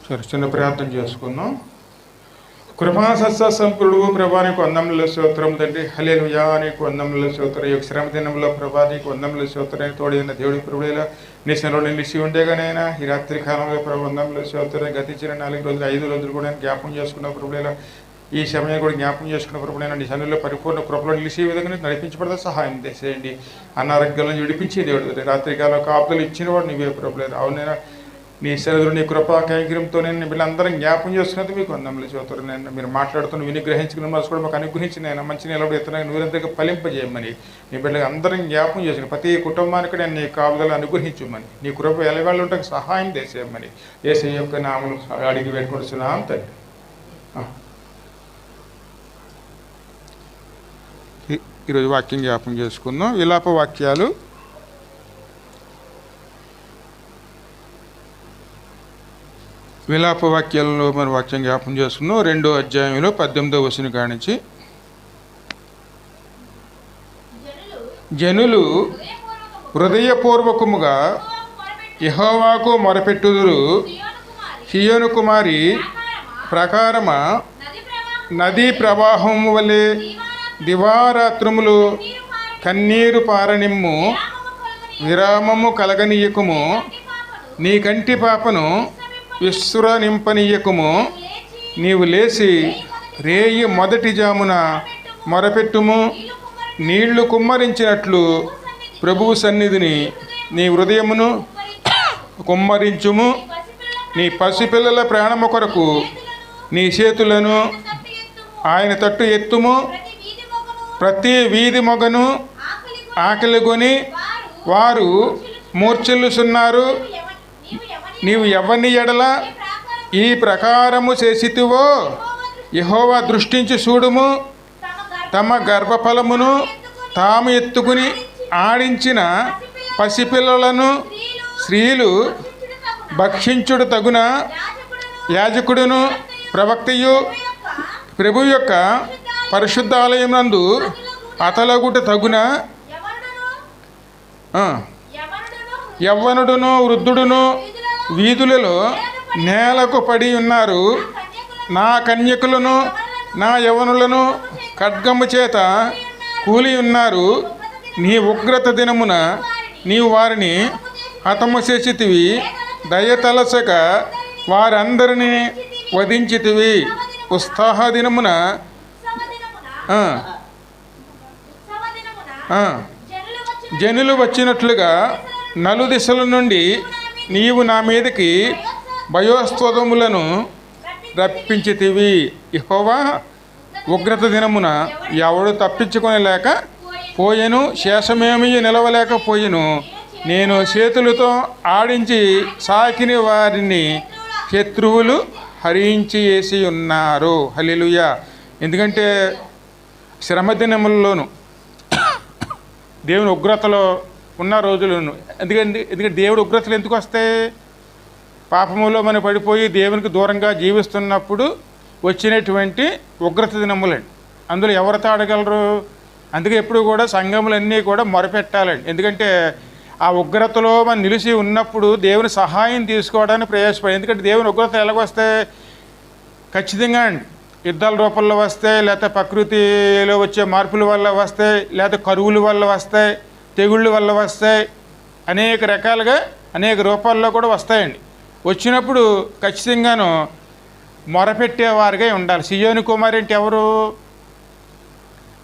సరే, చిన్న ప్రార్థన చేసుకుందాం. కృపా సత్య సంపూర్ణుడు ప్రభా, నీకు వందముల స్తోత్రం తండ్రి. హల్లెలూయా, నీకు వందముల స్తోత్రం. ఈ శ్రమ దినంలో ప్రభా, నీకు వందముల స్తోత్రం. తోడైన దేవుడి ప్రభుడేలా నీ శనలో నిలిచి ఉండేగానైనా ఈ రాత్రి కాలంలో ప్రభు వందముల స్తోత్రం. గతించిన 4 రోజులు 5 రోజులు కూడా జ్ఞాపకం చేసుకున్న ప్రభుడేలా ఈ సమయం కూడా జ్ఞాపకం చేసుకున్న ప్రభుడైనా నీ శనుల్లో పరిపూర్ణ కృపలో నిలిచి ఈ విధంగా నడిపించబడతా సహాయం చేసేయండి. అనారోగ్యాలను విడిపించే దేవుడు రాత్రికాలం కాపుదలు ఇచ్చిన వాడు నీవే ప్రభులేదు. అవునైనా నీ సరిదులు నీ కృపా కైంకర్యంతో నేను వీళ్ళందరం జ్ఞాపం చేసుకున్నది మీకు వందములు చదువుతారు. నేను మీరు మాట్లాడుతున్న వినిగ్రహించుకున్న మనసు కూడా మాకు అనుగ్రహించి నేను మంచి నిలబడి ఎత్తున నూరంతగా ఫలింపజేయమని నీ బిడ్డగా అందరం జ్ఞాపం చేసుకుని ప్రతి కుటుంబానికి నేను నీ కాపుదలు అనుగ్రహించమని నీ కృప ఎలవాళ్ళు ఉంటే సహాయం చేసేయమని యేసయ్య యొక్క నామములు అడిగి పెట్టుకుంటున్నాం తండ్రి. ఈరోజు వాక్యం జ్ఞాపం చేసుకుందాం. విలాప వాక్యాలు విలాప వాక్యాలలో మనం వాక్యం జ్ఞాపం చేసుకున్నాం. 2వ అధ్యాయంలో 18వ వచనం కానించి జనులు హృదయపూర్వకముగా యెహోవాకు మొరపెట్టుదురు. సీయోను కుమారి ప్రకారమ నదీ ప్రవాహము వలె దివారాత్రములు కన్నీరు పారనిమ్ము. విరామము కలగనీయకుము. నీ కంటి పాపను విశ్రనింపనీయకుము. నీవు లేచి రేయి మొదటి జామున మొరపెట్టుము. నీళ్లు కుమ్మరించినట్లు ప్రభువు సన్నిధిని నీ హృదయమును కుమ్మరించుము. నీ పసిపిల్లల ప్రాణము కొరకు నీ చేతులను ఆయన తట్టు ఎత్తుము. ప్రతి వీధి మొగను ఆకలిగొని వారు మూర్ఛిల్లుచున్నారు. నీవు ఎవరిని ఎడల ఈ ప్రకారము చేసితివో యెహోవా దృష్టించి చూడుము. తమ గర్భఫలమును తాము ఎత్తుకుని ఆడించిన పసిపిల్లలను స్త్రీలు భక్షించుడు తగున. యాజకుడును ప్రవక్తయు ప్రభు యొక్క పరిశుద్ధాలయమునందు అతలగుట తగున. యవ్వనుడును వృద్ధుడును వీధులలో నేలకు పడి ఉన్నారు. నా కన్యకులను నా యవ్వనులను ఖడ్గము చేత కూలి ఉన్నారు. నీ ఉగ్రత దినమున నీవు వారిని హతము చేసితివి. దయతలసక వారందరినీ వధించితివి. ఉత్సాహ దినమున జనులు వచ్చినట్లుగా నలుదిశల నుండి నీవు నా మీదకి భయోస్త్వములను రప్పించితివి. యెహోవా ఉగ్రత దినమున ఎవడు తప్పించుకొని లేక పోయెను. శేషమేమీ నిలవలేకపోయెను. నేను చేతులతో ఆడించి సాకిని వారిని శత్రువులు హరించి వేసి ఉన్నారు. హల్లెలూయా. ఎందుకంటే శ్రమ దినములలోను దేవుని ఉగ్రతలో ఉన్న రోజులను ఎందుకంటే దేవుడు ఉగ్రతలు ఎందుకు వస్తాయి? పాపములో మనం పడిపోయి దేవునికి దూరంగా జీవిస్తున్నప్పుడు వచ్చినటువంటి ఉగ్రత దినములండి. అందులో ఎవరితో ఆడగలరు? అందుకే ఎప్పుడు కూడా సంఘములన్నీ కూడా మొరపెట్టాలండి. ఎందుకంటే ఆ ఉగ్రతలో మనం నిలిచి ఉన్నప్పుడు దేవుని సహాయం తీసుకోవడానికి ప్రయాసపడి. ఎందుకంటే దేవుని ఉగ్రత ఎలాగొస్తాయి? ఖచ్చితంగా అండి యుద్ధాల రూపంలో వస్తాయి, లేకపోతే ప్రకృతిలో వచ్చే మార్పుల వల్ల వస్తాయి, లేకపోతే కరువుల వల్ల వస్తాయి, తెగుళ్ళ వల్ల వస్తాయి. అనేక రకాలుగా అనేక రూపాల్లో కూడా వస్తాయండి. వచ్చినప్పుడు ఖచ్చితంగాను మొరపెట్టేవారిగా ఉండాలి. సీయోను కుమారి అంటే ఎవరు?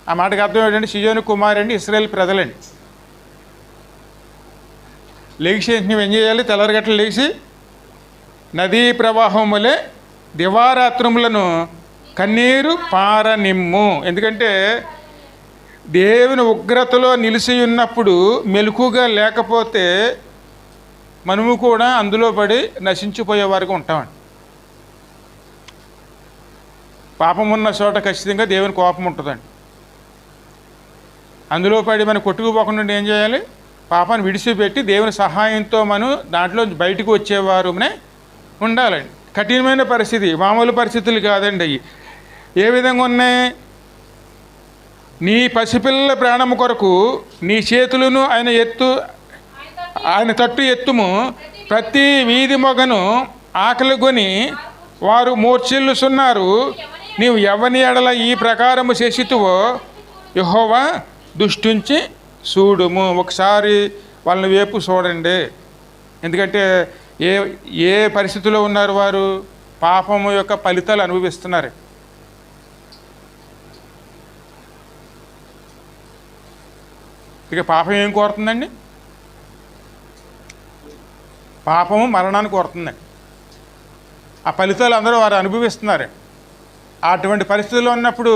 ఆ మాటకు అర్థం ఏంటంటే సీయోను కుమారి అంటే ఇశ్రాయేల్ ప్రజలండి. లేచి నువ్వు ఏం చేయాలి? తెల్లరిగట్లు లేచి నదీ ప్రవాహం వలె దివారాత్రములను కన్నీరు పారనిమ్ము. ఎందుకంటే దేవుని ఉగ్రతలో నిలిచి ఉన్నప్పుడు మెలకుగా లేకపోతే మనము కూడా అందులో పడి నశించిపోయే వారికి ఉంటామండి. పాపం ఉన్న చోట ఖచ్చితంగా దేవుని కోపం ఉంటుందండి. అందులో పడి మనం కొట్టుకుపోకుండా ఏం చేయాలి? పాపాన్ని విడిచిపెట్టి దేవుని సహాయంతో మనం దాంట్లో బయటకు వచ్చేవారునే ఉండాలండి. కఠినమైన పరిస్థితి, మామూలు పరిస్థితులు కాదండి అవి. ఏ విధంగా ఉన్నాయి? నీ పసిపిల్లల ప్రాణము కొరకు నీ చేతులను ఆయన తట్టు ఎత్తుము. ప్రతి వీధి మొగను ఆకలి కొని వారు మూర్ఛిల్లుచున్నారు. నీవు ఎవని ఎడల ఈ ప్రకారము చేసితువో యెహోవా దృష్టించి చూడుము. ఒకసారి వాళ్ళని వైపు చూడండి. ఎందుకంటే ఏ ఏ పరిస్థితిలో ఉన్నారు వారు? పాపము యొక్క ఫలితాలు అనుభవిస్తున్నారు. ఇక పాపం ఏం కోరుతుందండి? పాపము మరణాన్ని కోరుతుందండి. ఆ ఫలితాలు అందరూ వారు అనుభవిస్తున్నారు. అటువంటి పరిస్థితుల్లో ఉన్నప్పుడు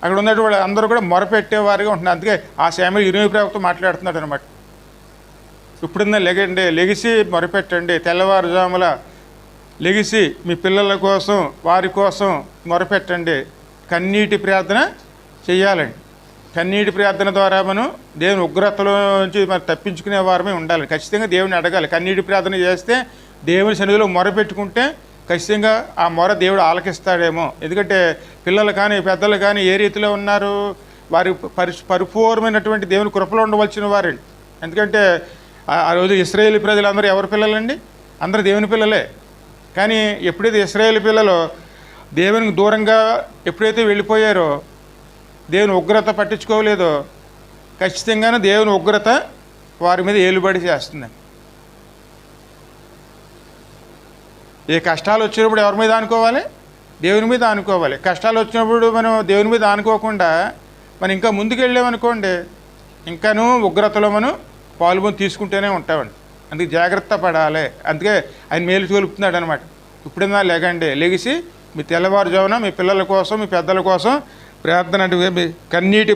అక్కడ ఉన్నటువంటి అందరూ కూడా మొరపెట్టేవారుగా ఉంటున్నారు. అందుకే ఆ శామ్యూయలు ఇర్మీయా ప్రవక్త మాట్లాడుతున్నాడు అనమాట. ఇప్పుడున్న లెగిసి మొరపెట్టండి, తెల్లవారుజాముల లెగిసి మీ పిల్లల కోసం వారి కోసం మొరపెట్టండి, కన్నీటి ప్రార్థన చెయ్యాలండి. కన్నీటి ప్రార్థన ద్వారా మనం దేవుని ఉగ్రతలో నుంచి మనం తప్పించుకునే వారమే ఉండాలి. ఖచ్చితంగా దేవుని అడగాలి. కన్నీటి ప్రార్థన చేస్తే దేవుని సన్నిధిలో మొరపెట్టుకుంటే ఖచ్చితంగా ఆ మొర దేవుడు ఆలకిస్తాడేమో. ఎందుకంటే పిల్లలు కానీ పెద్దలు కానీ ఏ రీతిలో ఉన్నారు? వారి పరిపూర్ణమైనటువంటి దేవుని కృపలో ఉండవలసిన వారండి. ఎందుకంటే ఆ రోజు ఇశ్రాయేలు ప్రజలందరూ ఎవరి పిల్లలండి? అందరూ దేవుని పిల్లలే. కానీ ఎప్పుడైతే ఇశ్రాయేలు పిల్లలు దేవునికి దూరంగా ఎప్పుడైతే వెళ్ళిపోయారో, దేవుని ఉగ్రత పట్టించుకోలేదో, ఖచ్చితంగానే దేవుని ఉగ్రత వారి మీద ఏలుబడి చేస్తుందండి. ఏ కష్టాలు వచ్చినప్పుడు ఎవరి మీద ఆనుకోవాలి? దేవుని మీద ఆనుకోవాలి. కష్టాలు వచ్చినప్పుడు మనం దేవుని మీద ఆనుకోకుండా మనం ఇంకా ముందుకు వెళ్ళామనుకోండి, ఇంకాను ఉగ్రతలో మనం పాల్గొని తీసుకుంటూనే ఉంటామండి. అందుకే జాగ్రత్త పడాలి. అందుకే ఆయన మేలు తోలుపుతున్నాడు అనమాట. ఇప్పుడైనా లేకండి, లెగిసి మీ తెల్లవారుజామున మీ పిల్లల కోసం మీ పెద్దల కోసం ప్రార్థన అంటే కన్నీటి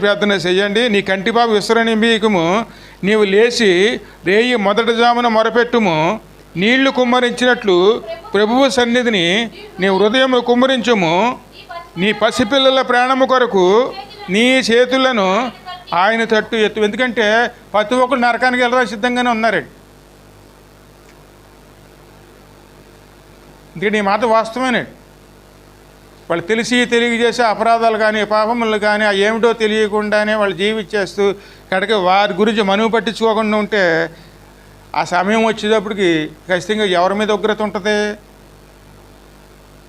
ప్రార్థన చెయ్యండి. నీ కంటిపాపు విశ్రనింబీకము, నీవు లేచి రేయి మొదటి జామున మొరపెట్టుము. నీళ్లు కుమ్మరించినట్లు ప్రభువు సన్నిధిని నీ హృదయము కుమ్మరించుము. నీ పసిపిల్లల ప్రాణము కొరకు నీ చేతులను ఆయన తట్టు ఎత్తు. ఎందుకంటే ప్రతి ఒక్కరు నరకానికి వెళ్ళడం సిద్ధంగానే ఉన్నారండి. ఎందుకంటే ఈ మాట వాస్తవమేనండి. వాళ్ళు తెలియజేసే అపరాధాలు కానీ పాపములు కానీ ఆ ఏమిటో తెలియకుండానే వాళ్ళు జీవించేస్తూ కనుక వారి గురించి మనువు పట్టించుకోకుండా ఉంటే ఆ సమయం వచ్చేటప్పటికి ఖచ్చితంగా ఎవరి మీద ఉగ్రత ఉంటుంది?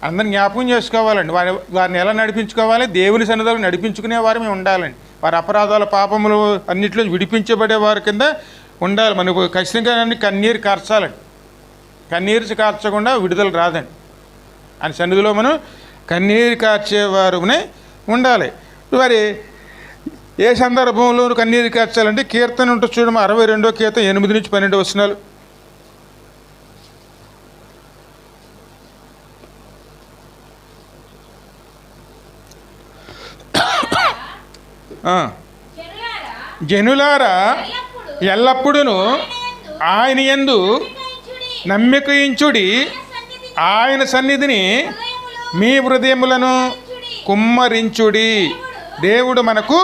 అందరిని జ్ఞాపకం చేసుకోవాలండి. వారిని ఎలా నడిపించుకోవాలి? దేవుని సన్నిధిలో నడిపించుకునే వారు మేము ఉండాలండి. వారి అపరాధాల పాపములు అన్నింటిలో విడిపించబడే వారి కింద ఉండాలి. మనకు ఖచ్చితంగా కన్నీరు కార్చాలండి. కన్నీరు కార్చకుండా విడుదల రాదండి. ఆయన సన్నిధిలో మనం కన్నీరు కార్చేవారునే ఉండాలి. మరి ఏ సందర్భంలో కన్నీరు కార్చాలంటే కీర్తన ఉంటుంది చూడమా, 62వ కీర్తన 8 నుంచి 12 వచనాలు. జనులారా ఎల్లప్పుడూ ఆయన యందు నమ్మికయించుడి, ఆయన సన్నిధిని మీ హృదయములను కుమ్మరించుడి. దేవుడు మనకు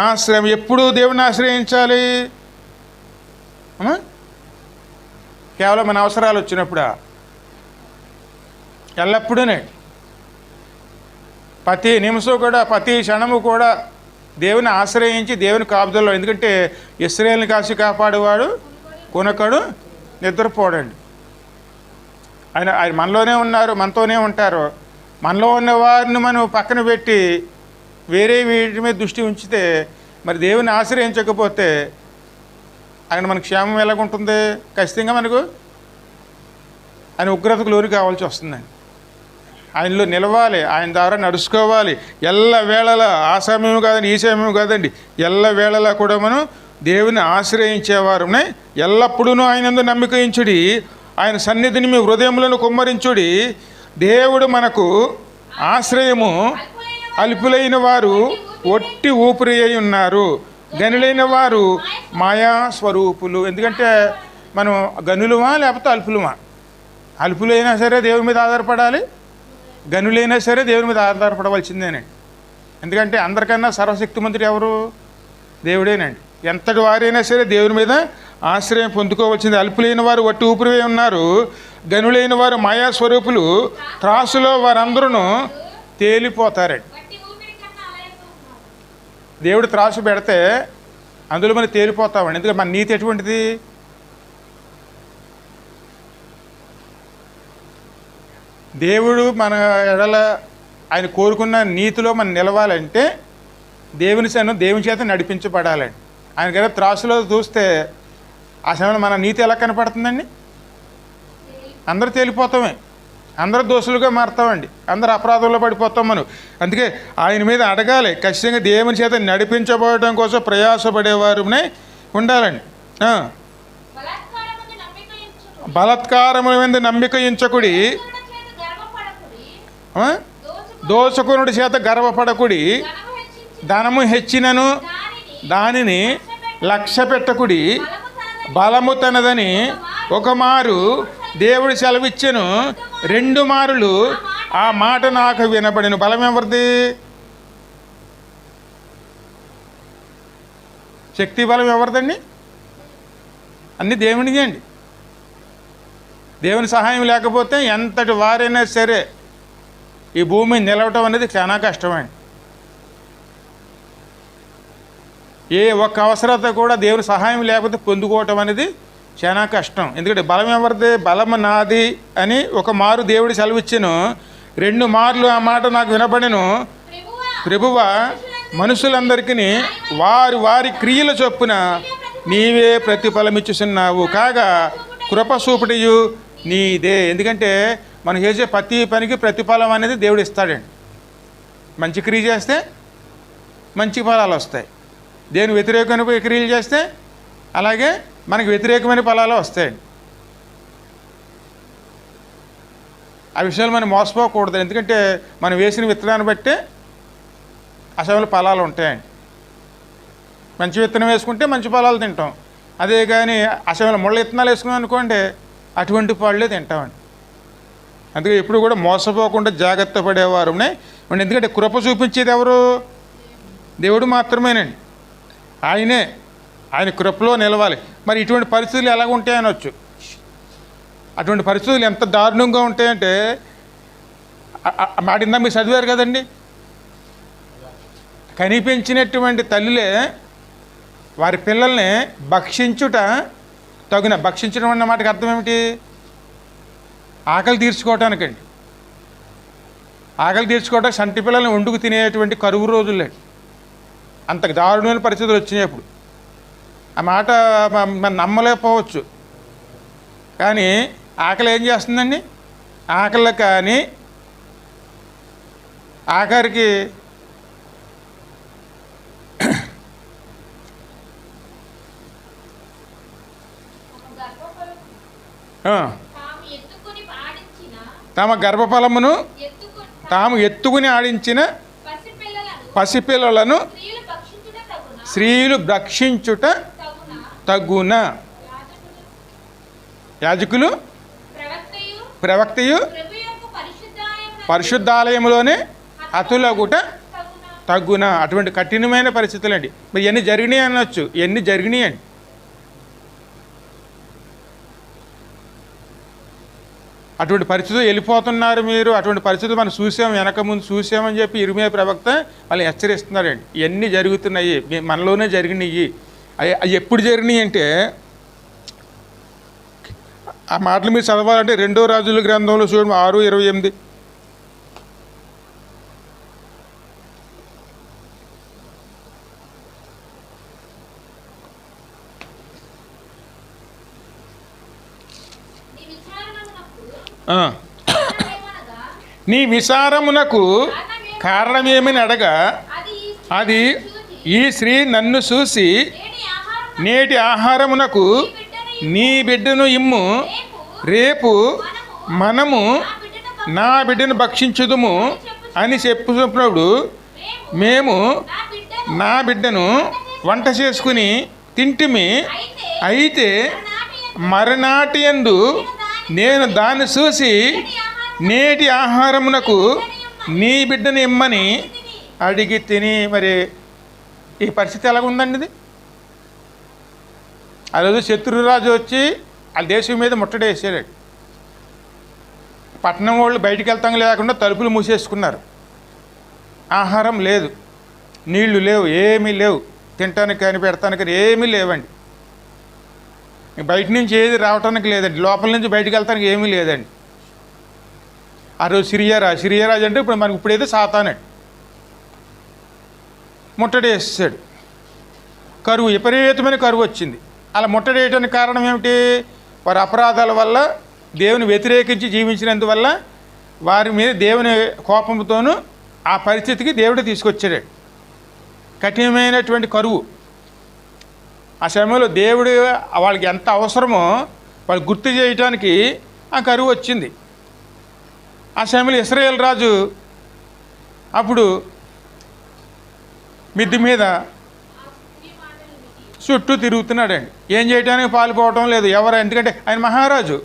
ఆశ్రయం. ఎప్పుడు దేవుడిని ఆశ్రయించాలి? కేవలం మన అవసరాలు వచ్చినప్పుడా? ఎల్లప్పుడూనే, ప్రతి నిమిషం కూడా, ప్రతి క్షణము కూడా దేవుని ఆశ్రయించి దేవుని కాపుదల్లో. ఎందుకంటే ఇశ్రాయేలుని కాసి కాపాడేవాడు కొనకడు నిద్రపోడండి. ఆయన మనలోనే ఉన్నారు, మనతోనే ఉంటారు. మనలో ఉన్న వారిని మనం పక్కన పెట్టి వేరే వీటి మీద దృష్టి ఉంచితే మరి దేవుని ఆశ్రయించకపోతే ఆయన మనకు క్షేమం ఎలాగుంటుంది? ఖచ్చితంగా మనకు ఆయన ఉగ్రతకు లోను కావాల్సి వస్తుందండి. ఆయనలో నిలవాలి, ఆయన ద్వారా నడుచుకోవాలి. ఎల్ల వేళలా, ఆ సమయం కాదండి ఈ సమయం కాదండి, ఎల్ల వేళలా కూడా మనం దేవుని ఆశ్రయించేవారునే. ఎల్లప్పుడూ ఆయన యందు నమ్మికయించుడి, ఆయన సన్నిధిని మీ హృదయములను కుమ్మరించుడి. దేవుడు మనకు ఆశ్రయము. అల్పులైన వారు ఒట్టి ఊపిరి అయి ఉన్నారు, గనులైన వారు మాయా స్వరూపులు. ఎందుకంటే మనం గనులమా లేకపోతే అల్పులమా? అల్పులైనా సరే దేవుని మీద ఆధారపడాలి, గనులైనా సరే దేవుని మీద ఆధారపడవలసిందేనండి. ఎందుకంటే అందరికన్నా సర్వశక్తిమంతుడు ఎవరు? దేవుడేనండి. ఎంతటి వారైనా సరే దేవుని మీద ఆశ్రయం పొందుకోవాల్సింది. అల్పులైన వారు వట్టి ఊపిరివే ఉన్నారు, గనులైన వారు మాయా స్వరూపులు. త్రాసులో వారందరూ తేలిపోతారండి. దేవుడు త్రాసు పెడితే అందులో మనం తేలిపోతామండి. ఎందుకంటే మన నీతి ఎటువంటిది? దేవుడు మన ఎడల ఆయన కోరుకున్న నీతిలో మనం నిలవాలంటే దేవుని చేత నడిపించబడాలండి. ఆయన కదా త్రాసులో చూస్తే ఆ సమయంలో మన నీతి ఎలా కనపడుతుందండి? అందరూ తేలిపోతామే, అందరూ దోషులుగా మారుతామండి, అందరూ అపరాధంలో పడిపోతాం మనం. అందుకే ఆయన మీద అడగాలి, ఖచ్చితంగా దేవుని చేత నడిపించబడటం కోసం ప్రయాసపడేవారునే ఉండాలండి. బలాత్కారముల మీద నమ్మిక ఉంచకుడి, దోచుకునుడి చేత గర్వపడకుడి, ధనము హెచ్చినను దానిని లక్ష్య పెట్టకుడి, బలము తనదని ఒక మారు దేవుడు సెలవిచ్చెను, 2 మారులు ఆ మాట నాకు వినబడిను. బలం ఎవరిది? శక్తి బలం ఎవరిదండి? అన్నీ దేవునిదే అండి. దేవుని సహాయం లేకపోతే ఎంతటి వారైనా సరే ఈ భూమి నిలవటం అనేది చాలా కష్టమండి. ఏ ఒక్క అవసరత కూడా దేవుని సహాయం లేకపోతే పొందుకోవటం అనేది చాలా కష్టం. ఎందుకంటే బలం ఎవరిది? బలము నాది అని ఒక మారు దేవుడు సెలవిచ్చెను, 2 మార్లు ఆ మాట నాకు వినబడెను, ప్రభువా మనుషులందరికీ వారి వారి క్రియల చొప్పున నీవే ప్రతిఫలమిచ్చుచున్నావు, కాగా కృప చూపుటయు నీదే. ఎందుకంటే మనం చేసే ప్రతి పనికి ప్రతిఫలం అనేది దేవుడు ఇస్తాడండి. మంచి క్రియ చేస్తే మంచి ఫలాలు వస్తాయి, దేని వ్యతిరేకమైన క్రియలు చేస్తే అలాగే మనకి వ్యతిరేకమైన ఫలాలు వస్తాయండి. ఆ విషయాలు మనం మోసపోకూడదు. ఎందుకంటే మనం వేసిన విత్తనాన్ని బట్టే అసలు ఫలాలు ఉంటాయండి. మంచి విత్తనం వేసుకుంటే మంచి ఫలాలు తింటాం, అదే కానీ అసలు ముళ్ళ విత్తనాలు వేసుకున్నాం అనుకోండి అటువంటి పళ్ళే తింటామండి. అందుకే ఎప్పుడు కూడా మోసపోకుండా జాగ్రత్త పడేవారునే. ఎందుకంటే కృప చూపించేది ఎవరు? దేవుడు మాత్రమేనండి. ఆయన కృపలో నిలవాలి. మరి ఇటువంటి పరిస్థితులు ఎలాగ ఉంటాయనొచ్చు. అటువంటి పరిస్థితులు ఎంత దారుణంగా ఉంటాయంటే మాటిందా మీరు చదివారు కదండి, కనిపించినటువంటి తల్లులే వారి పిల్లల్ని భక్షించుట తగున. భక్షించడం అన్న మాటకి అర్థం ఏమిటి? ఆకలి తీర్చుకోవటానికండి. ఆకలి తీర్చుకోవడానికి సంటి పిల్లల్ని వండుకు తినేటువంటి కరువు రోజులే. అంత దారుణమైన పరిస్థితులు వచ్చినాయి. ఆ మాట మనం నమ్మలేకపోవచ్చు, కానీ ఆకలి ఏం చేస్తుందండి? ఆకలి కానీ ఆఖరికి తమ గర్భఫలమును తాము ఎత్తుకుని ఆడించిన పసిపిల్లలను స్త్రీలు భక్షించుట తగున. యాజకులు ప్రవక్తయు పరిశుద్ధాలయంలోనే అతులగుట తగున. అటువంటి కఠినమైన పరిస్థితులు అండి. మరి ఎన్ని జరిగినాయి అనొచ్చు, ఎన్ని జరిగినాయండి. అటువంటి పరిస్థితులు వెళ్ళిపోతున్నారు మీరు. అటువంటి పరిస్థితులు మనం చూసాం, వెనక ముందు చూసామని చెప్పి ఇర్మియా ప్రవక్త వాళ్ళు హెచ్చరిస్తున్నారండి. ఇవన్నీ జరుగుతున్నాయి, మనలోనే జరిగినాయి. అవి ఎప్పుడు జరిగినాయి అంటే, ఆ మాటలు మీరు చదవాలంటే 2వ రాజుల గ్రంథంలో చూడండి 6:28. నీ విచారమునకు కారణమేమని అడగా, అది ఈ స్త్రీ నన్ను చూసి నేటి ఆహారమునకు నీ బిడ్డను ఇమ్ము, రేపు మనము నా బిడ్డను భక్షించుదుము అని చెప్పుకున్నప్పుడు మేము నా బిడ్డను వంట చేసుకుని తింటిమి. అయితే మరునాటి యందు నేను దాన్ని చూసి నేటి ఆహారమునకు నీ బిడ్డను ఇమ్మని అడిగి తిని. మరి ఈ పరిస్థితి ఎలాగుందండి ఇది? ఆ రోజు శత్రురాజు వచ్చి ఆ దేశం మీద ముట్టడి వేసాడు. పట్టణం వాళ్ళు బయటికి వెళ్తాం లేకుండా తలుపులు మూసేసుకున్నారు. ఆహారం లేదు, నీళ్లు లేవు, ఏమీ లేవు, తినటానికి కానీ పెడతానికి కానీ ఏమీ లేవండి. బయట నుంచి ఏది రావటానికి లేదండి, లోపల నుంచి బయటికి వెళ్తానికి ఏమీ లేదండి. ఆ రోజు సిరియరాజు అంటే ఇప్పుడు మనకి ఇప్పుడైతే సాతానండి. ముట్టడి వేసేసాడు. కరువు, విపరీతమైన కరువు వచ్చింది. అలా ముట్టడి వేయడానికి కారణం ఏమిటి? వారి అపరాధాల వల్ల, దేవుని వ్యతిరేకించి జీవించినందువల్ల వారి మీద దేవుని కోపంతోనూ ఆ పరిస్థితికి దేవుడు తీసుకొచ్చాడు. కఠినమైనటువంటి కరువు. ఆ సమయంలో దేవుడు వాళ్ళకి ఎంత అవసరమో వాళ్ళు గుర్తు చేయటానికి ఆ కరువు వచ్చింది. ఆ సమయంలో ఇశ్రాయేలు రాజు అప్పుడు మిద్ది మీద చుట్టూ తిరుగుతున్నాడండి. ఏం చేయడానికి పాల్పోవటం లేదు ఎవరు, ఎందుకంటే ఆయన మహారాజు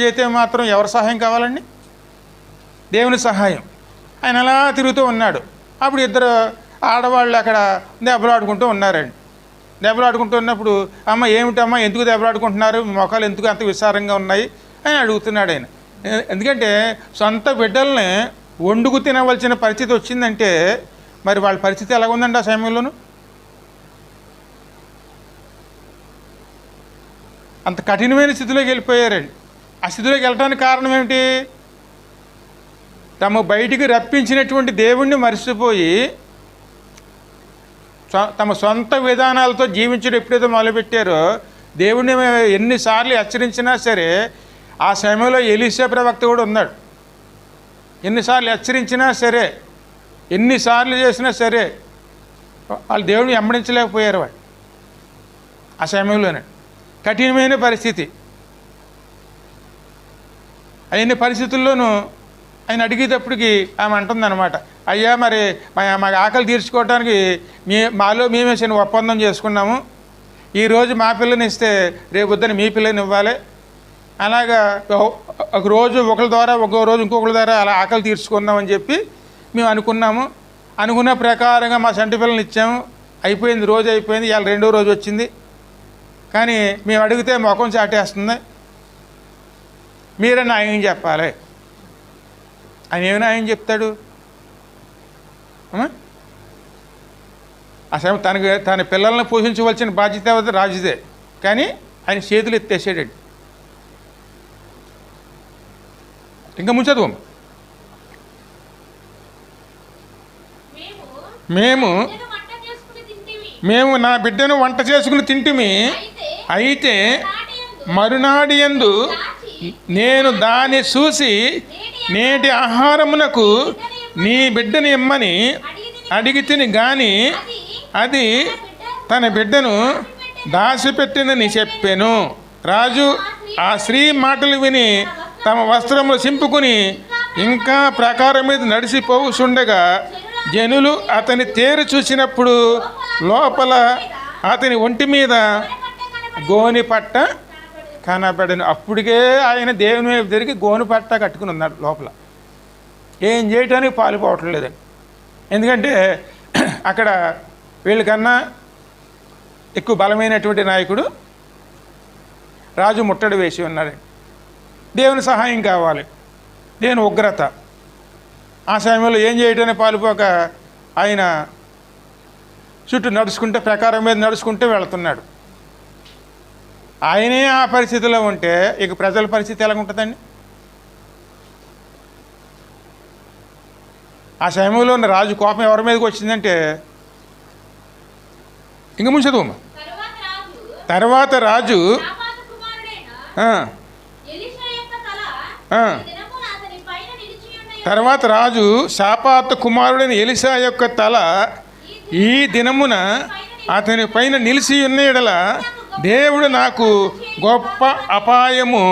అయితే మాత్రం ఎవరి సహాయం కావాలండి? దేవుని సహాయం. ఆయన అలా తిరుగుతూ ఉన్నాడు. అప్పుడు ఇద్దరు ఆడవాళ్ళు అక్కడ దెబ్బలాడుకుంటూ ఉన్నారండి. దెబ్బలాడుకుంటూ ఉన్నప్పుడు, అమ్మ ఏమిటమ్మా ఎందుకు దెబ్బలాడుకుంటున్నారు, మీ మొఖాలు ఎందుకు అంత విస్తారంగా ఉన్నాయి అని అడుగుతున్నాడు ఆయన. ఎందుకంటే సొంత బిడ్డల్ని వండుకు తినవలసిన పరిస్థితి వచ్చిందంటే మరి వాళ్ళ పరిస్థితి ఎలా ఉందండి ఆ సమయంలోనూ? అంత కఠినమైన స్థితిలోకి వెళ్ళిపోయారండి. ఆ స్థితిలోకి వెళ్ళడానికి కారణం ఏమిటి? తమ బయటికి రప్పించినటువంటి దేవుణ్ణి మర్చిపోయి తమ సొంత విధానాలతో జీవించడం ఎప్పుడైతే మొదలుపెట్టారో, దేవుణ్ణి ఎన్నిసార్లు హెచ్చరించినా సరే, ఆ సమయంలో ఎలీషా ప్రవక్త కూడా ఉన్నాడు. ఎన్నిసార్లు హెచ్చరించినా సరే, ఎన్నిసార్లు చేసినా సరే వాళ్ళు దేవుడిని వెంబడించలేకపోయారు. వాళ్ళు ఆ సమయంలోనే కఠినమైన పరిస్థితి. అయిన పరిస్థితుల్లోనూ ఆయన అడిగేటప్పటికి ఆమె అంటుందన్నమాట, అయ్యా మరి మాకు ఆకలి తీర్చుకోవడానికి మాలో మేమే చిన్న ఒప్పందం చేసుకున్నాము. ఈరోజు మా పిల్లని ఇస్తే రేపు పొద్దున మీ పిల్లని ఇవ్వాలి. అలాగా ఒక రోజు ఒకరి ద్వారా, ఒక్కో రోజు ఇంకొకరి ద్వారా అలా ఆకలి తీర్చుకుందామని చెప్పి మేము అనుకున్నాము. అనుకున్న ప్రకారంగా మా సంటి పిల్లల్ని ఇచ్చాము. అయిపోయింది, రోజు అయిపోయింది. ఇవాళ రెండో రోజు వచ్చింది. కానీ మేము అడిగితే ముఖం చాటేస్తుంది. మీరే న్యాయం చెప్పాలి. ఆయన ఏమి న్యాయం చెప్తాడు? అసలు తన పిల్లల్ని పోషించవలసిన బాధ్యత రాజుదే. కానీ ఆయన చేతులు ఎత్తేసాడండి. ఇంకా ముంచదు. మేము నా బిడ్డను వంట చేసుకుని తింటిమి. అయితే మరునాడి యందు నేను దాన్ని చూసి నేటి ఆహారమునకు నీ బిడ్డని ఇమ్మని అడిగి తిని గాని అది తన బిడ్డను దాచిపెట్టిందని చెప్పాను. రాజు ఆ స్త్రీ మాటలు విని తమ వస్త్రములు చింపుకుని ఇంకా ప్రకారం మీద నడిచిపోవుచుండగా జనులు అతని తేరు చూసినప్పుడు లోపల అతని ఒంటి మీద గోని పట్ట కనబడను. అప్పటికే ఆయన దేవుని వైపు తిరిగి గోని పట్ట కట్టుకుని ఉన్నాడు లోపల. ఏం చేయటానికి పాలుపోవటం లేదండి. ఎందుకంటే అక్కడ వీళ్ళకన్నా ఎక్కువ బలమైనటువంటి నాయకుడు రాజు ముట్టడి వేసి ఉన్నాడు. దేవుని సహాయం కావాలి, దేవుని ఉగ్రత. ఆ సమయంలో ఏం చేయటానికి పాలుపోక ఆయన చుట్టూ నడుచుకుంటే, ప్రకారం మీద నడుచుకుంటూ వెళుతున్నాడు. ఆయనే ఆ పరిస్థితిలో ఉంటే ఇక ప్రజల పరిస్థితి ఎలా ఉంటుందండి? ఆ సమయంలో ఉన్న రాజు కోపం ఎవరి మీదకి వచ్చిందంటే, ఇంక ముంచదు. తర్వాత రాజు షాపాతు కుమారుడైన ఎలీషా యొక్క తల ఈ దినమున అతని పైన నిలిచి ఉన్న యెడల దేవుడు నాకు గొప్ప అపాయము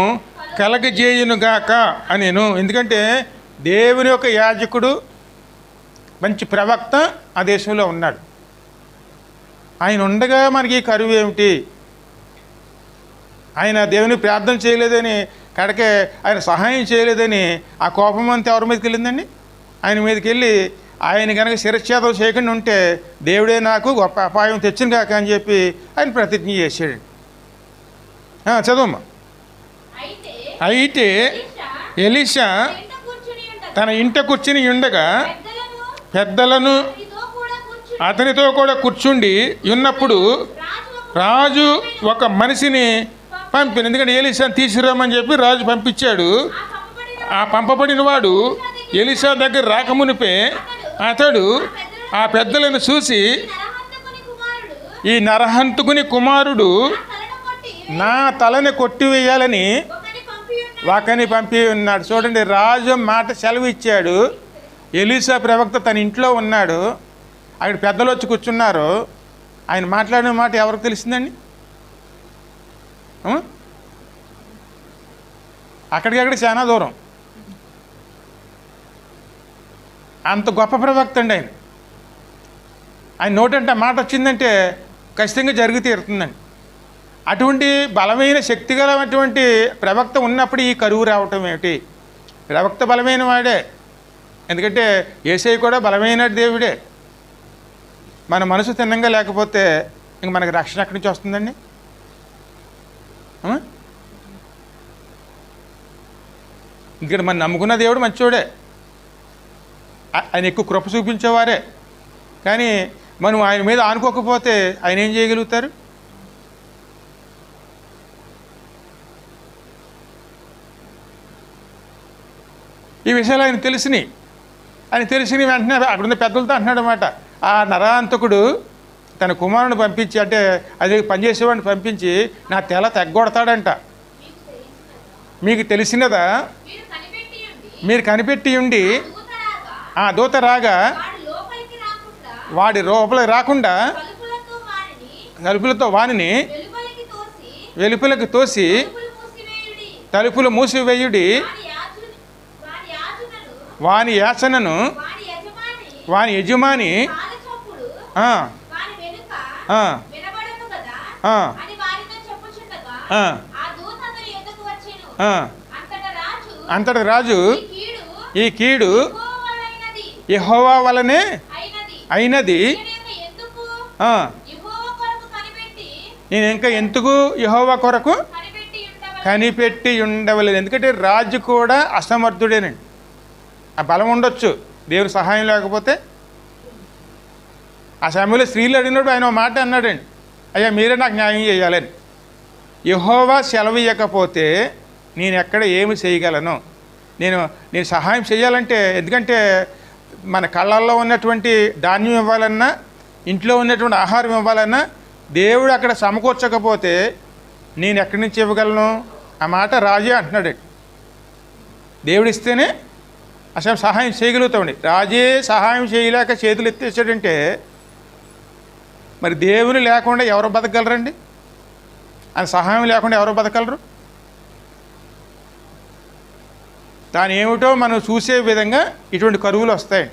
కలగజేయునుగాక అనేను. ఎందుకంటే దేవుని యొక్క యాజకుడు, మంచి ప్రవక్త ఆ దేశంలో ఉన్నాడు. ఆయన ఉండగా మనకి కరువు ఏమిటి? ఆయన దేవుని ప్రార్థన చేయలేదని, కడకే ఆయన సహాయం చేయలేదని ఆ కోపం అంతా ఎవరి మీదకి వెళ్ళిందండి? ఆయన మీదకి వెళ్ళి ఆయన కనుక శిరచ్ఛేదం చేయకుండా ఉంటే దేవుడే నాకు గొప్ప అపాయం తెచ్చింది కాక అని చెప్పి ఆయన ప్రతిజ్ఞ చేశాడు. చదువమ్మా. అయితే ఎలీషా తన ఇంట కూర్చుని ఉండగా పెద్దలను అతనితో కూడా కూర్చుండి ఉన్నప్పుడు రాజు ఒక మనిషిని పంపిన. ఎందుకంటే ఎలీషాని తీసుకురామని చెప్పి రాజు పంపించాడు. ఆ పంపబడిన వాడు ఎలీషా దగ్గర రాకమునిపే అతడు ఆ పెద్దలను చూసి, ఈ నరహంతకుని కుమారుడు నా తలని కొట్టివేయాలని వాకని పంపి ఉన్నాడు. చూడండి, రాజు మాట సెలవు ఇచ్చాడు. ఎలీషా ప్రవక్త తన ఇంట్లో ఉన్నాడు. అక్కడ పెద్దలు వచ్చి కూర్చున్నారు. ఆయన మాట్లాడిన మాట ఎవరికి తెలిసిందండి? అక్కడికక్కడ చాలా దూరం. అంత గొప్ప ప్రవక్త అండి ఆయన. ఆయన నోటంటే మాట వచ్చిందంటే ఖచ్చితంగా జరిగి తీరుతుందండి. అటువంటి బలమైన శక్తిగలటువంటి ప్రవక్త ఉన్నప్పుడు ఈ కరువు రావటం ఏమిటి? ప్రవక్త బలమైన వాడే, ఎందుకంటే యేసయ్య కూడా బలమైన దేవుడే. మన మనసు తిన్నంగా లేకపోతే ఇంక మనకి రక్షణ ఎక్కడి నుంచి వస్తుందండి? ఎందుకంటే మనం నమ్ముకున్న దేవుడు మంచివాడే, ఆయన ఎక్కువ కృప చూపించేవారే. కానీ మనం ఆయన మీద ఆనుకోకపోతే ఆయన ఏం చేయగలుగుతారు? ఈ విషయాలు ఆయన తెలిసినాయి. వెంటనే అక్కడున్న పెద్దలతో అంటున్నాడు అన్నమాట, ఆ నరాంతకుడు తన కుమారుని పంపించి, అంటే అది పనిచేసేవాడిని పంపించి నా తెల తెగ్గొడతాడంట. మీకు తెలిసినదా? మీరు కనిపెట్టి ఉండి ఆ దూత రాగా వాడి లోపలికి రాకుండా తలుపులతో వానిని వెలుపలికి తోసి తలుపులు మూసివేయుడి, వాని యాచనను వాని యజమాని అంతటి రాజు ఈ కీడు యెహోవా వలనే అయినది, నేను ఇంకా ఎందుకు యెహోవా కొరకు కనిపెట్టి ఉండవలేదు. ఎందుకంటే రాజు కూడా అసమర్థుడేనండి. ఆ బలం ఉండొచ్చు, దేవుని సహాయం లేకపోతే. ఆ సమయంలో స్త్రీలు అడిగినప్పుడు ఆయన మాట అన్నాడండి, అయ్యా మీరే నాకు న్యాయం చేయాలని. యెహోవా సెలవు ఇవ్వకపోతే నేను ఎక్కడ ఏమి చేయగలను? నేను సహాయం చేయాలంటే, ఎందుకంటే మన కళ్ళల్లో ఉన్నటువంటి ధాన్యం ఇవ్వాలన్నా, ఇంట్లో ఉన్నటువంటి ఆహారం ఇవ్వాలన్నా దేవుడు అక్కడ సమకూర్చకపోతే నేను ఎక్కడి నుంచి ఇవ్వగలను? ఆ మాట రాజే అంటున్నాడు. దేవుడు ఇస్తేనే అసలు సహాయం చేయగలుగుతామండి. రాజే సహాయం చేయలేక చేతులు ఎత్తేసాడంటే మరి దేవుని లేకుండా ఎవరు బతకగలరండి? ఆయన సహాయం లేకుండా ఎవరు బతకగలరు? దాని ఏమిటో మనం చూసే విధంగా ఇటువంటి కరువులు వస్తాయి,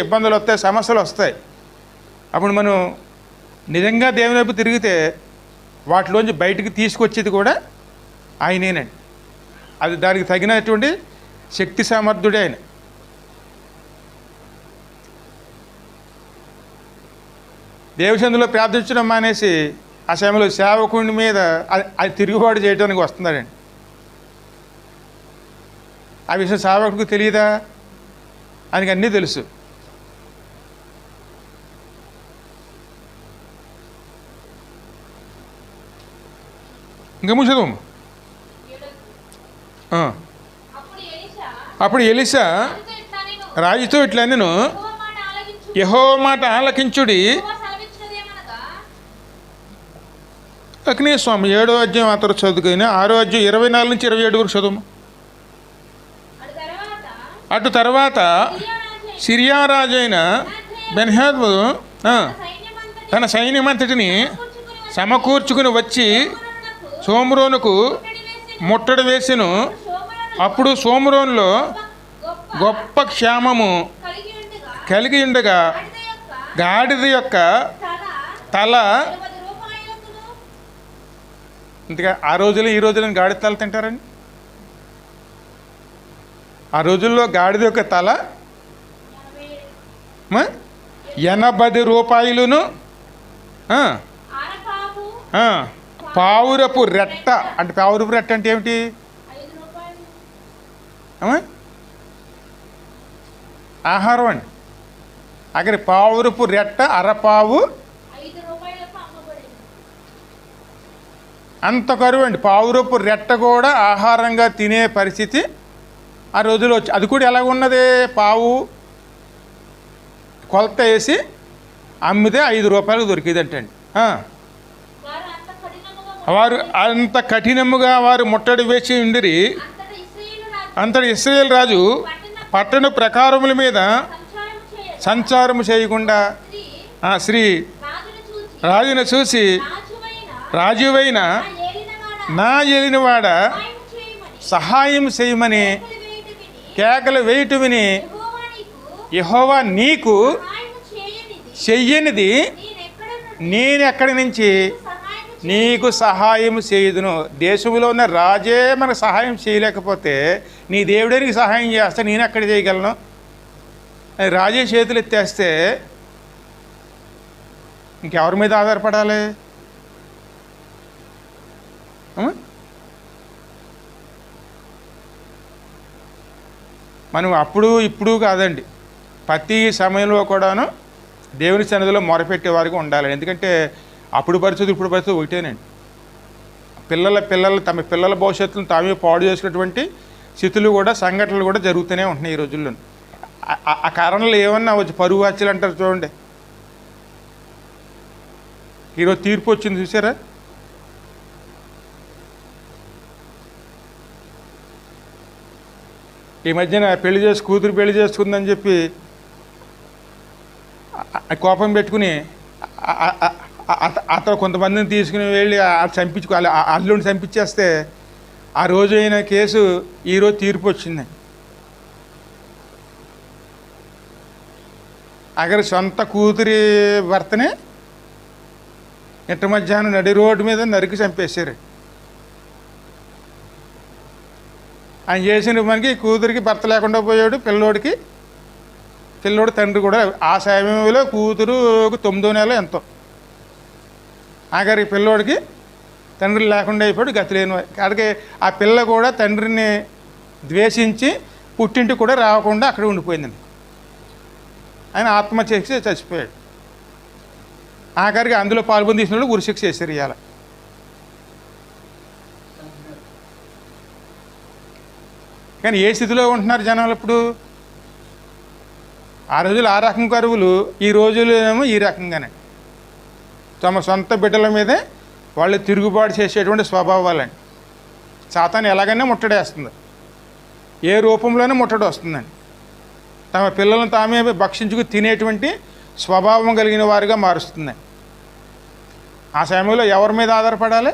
ఇబ్బందులు వస్తాయి, సమస్యలు వస్తాయి. అప్పుడు మనం నిజంగా దేవుని వైపు తిరిగితే వాటిలోంచి బయటికి తీసుకొచ్చేది కూడా ఆయనేనండి. అది దానికి తగినటువంటి శక్తి సమర్థుడే ఆయన. దేవచందులో ప్రార్థించడం మానేసి ఆ సమయంలో సేవకుడి మీద అది తిరుగుబాటు చేయడానికి వస్తున్నాడండి. ఆ విషయం సేవకుడికి తెలియదా? ఆయనకి అన్నీ తెలుసు. ఇంకా ముచ్చదం. అప్పుడు ఎలీషా రాజుతో ఇట్లా, నేను యెహోవా మాట ఆలకించుడి. అగ్ని స్వామి 7వ అధ్యాయం అతను చదువుకుని 6వ అధ్యాయం 24 నుంచి 27 వరకు చదువు. అటు తర్వాత సిరియా రాజైన బెన్హదదు తన సైన్యమంతటిని సమకూర్చుకుని వచ్చి సోమ్రోనుకు ముట్టడి వేసెను. అప్పుడు సోమ్రోన్లో గొప్ప క్షేమము కలిగి ఉండగా గాడిద యొక్క తల, ఇంతగా ఆ రోజుల్లో ఈ రోజుల్లో గాడిద తల తింటారండి? ఆ రోజుల్లో గాడిద యొక్క తల 80 రూపాయలును, పావురపు రెట్ట. అంటే పావురపు రెట్ట అంటే ఏమిటి? ఆహారం అండి. అక్కడ పావురపు రెట్ట అరపావు అంత కరువు అండి. పావురపు రెట్ట కూడా ఆహారంగా తినే పరిస్థితి ఆ రోజులో వచ్చి. అది కూడా ఎలాగ ఉన్నది, పావు కొలత వేసి అమ్మితే 5 రూపాయలకు దొరికేదంటండి. వారు అంత కఠినముగా వారు ముట్టడి వేసి ఉండిరి. అంతటి ఇశ్రాయేలు రాజు పట్టణ ప్రకారముల మీద సంచారము చేయకుండా ఆ స్త్రీ రాజును చూసి, రాజువైన నా ఏలినవాడ సహాయం చేయమని కేకలు వేయటం విని, యెహోవా నీకు చెయ్యనిది నేనెక్కడి నుంచి నీకు సహాయం చేయుదును. దేశంలో ఉన్న రాజే మనకు సహాయం చేయలేకపోతే నీ దేవుడే నీకు సహాయం చేస్తే నేను ఎక్కడ చేయగలను? రాజే చేతులు ఎత్తేస్తే ఇంకెవరి మీద ఆధారపడాలి? మనం అప్పుడు ఇప్పుడు కాదండి, ప్రతి సమయంలో కూడాను దేవుని సన్నిధిలో మొరపెట్టే వారికి ఉండాలి. ఎందుకంటే అప్పుడు పరిస్థితి ఇప్పుడు పరిస్థితి ఒకటేనండి. పిల్లలు తమ పిల్లల భవిష్యత్తును తామే పాడు చేసినటువంటి స్థితులు కూడా, సంఘటనలు కూడా జరుగుతూనే ఉంటున్నాయి ఈ రోజుల్లో. ఆ కారణాలు ఏమన్నా వచ్చి పరువు హత్యలు అంటారు చూడండి. ఈరోజు తీర్పు వచ్చింది చూసారా? ఈ మధ్యన కూతురు పెళ్లి చేసుకుందని చెప్పి కోపం పెట్టుకుని అతను కొంతమందిని తీసుకుని వెళ్ళి చంపించుకోవాలి, అల్లుడిని చంపించేస్తే ఆ రోజు అయిన కేసు ఈరోజు తీర్పు వచ్చింది. అక్కడ సొంత కూతురి భర్తనే ఇంట మధ్యాహ్నం నడి రోడ్డు మీద నరికి చంపేశారు. ఆయన చేసిన మనకి కూతురికి భర్త లేకుండా పోయాడు, పిల్లోడు తండ్రి కూడా. ఆ సమయంలో కూతురు 9వ నెల ఎంతో, ఆఖరికి పిల్లోడికి తండ్రి లేకుండా అయిపోయాడు, గతి లేని. అక్కడికి ఆ పిల్ల కూడా తండ్రిని ద్వేషించి పుట్టింటికి కూడా రాకుండా అక్కడ ఉండిపోయిందండి. ఆయన ఆత్మహత్య చేసి చచ్చిపోయాడు. ఆఖరికి అందులో పాల్గొని తీసిన వాళ్ళు ఉరిశిక్ష చేశారు ఇవాళ. కానీ ఏ స్థితిలో ఉంటున్నారు జనాలు ఇప్పుడు? ఆ రోజులు ఆ రకం కరువులు, ఈ రోజులేమో ఈ రకంగానే తమ సొంత బిడ్డల మీదే వాళ్ళు తిరుగుబాటు చేసేటువంటి స్వభావాలండి. సాతాను ఎలాగైనా ముట్టడేస్తుంది, ఏ రూపంలోనే ముట్టడి వస్తుందండి. తమ పిల్లలను తామే భక్షించుకు తినేటువంటి స్వభావం కలిగిన వారిగా మారుస్తుందండి. ఆ సమయంలో ఎవరి మీద ఆధారపడాలి?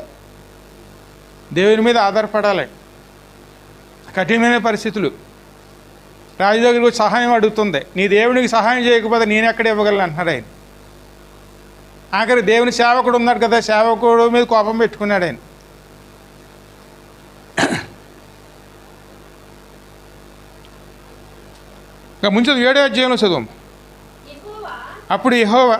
దేవుని మీద ఆధారపడాలి. కఠినమైన పరిస్థితులు. రాజు దగ్గరికి సహాయం అడుగుతుంది, నీ దేవునికి సహాయం చేయకపోతే నేను ఎక్కడ ఇవ్వగలను అంటున్నాడు ఆయన. ఆఖరి దేవుని సేవకుడు ఉన్నాడు కదా, సేవకుడు మీద కోపం పెట్టుకున్నాడు ఆయన. ఇంకా ముందు 7వ అధ్యాయంలో చదువు. అప్పుడు యెహోవా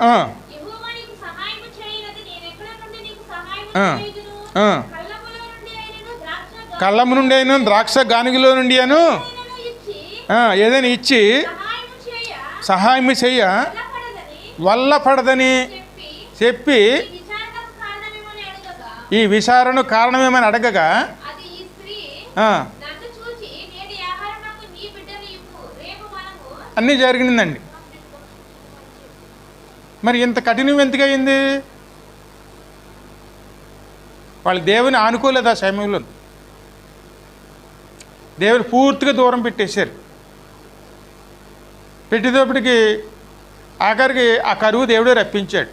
కళ్ళము నుండి అయినా ద్రాక్ష గానుగిలో నుండి అను ఏదైనా ఇచ్చి సహాయం చెయ్య వల్ల పడదని చెప్పి ఈ విచారణ కారణమేమని అడగగా అన్నీ జరిగిందండి. మరి ఇంత కఠినం ఎందుకు అయింది? వాళ్ళు దేవుని ఆనుకోలేదు. ఆ సమయంలో దేవుని పూర్తిగా దూరం పెట్టేశారు. పెట్టేటప్పటికి ఆఖరికి ఆ కరువు దేవుడే రప్పించాడు.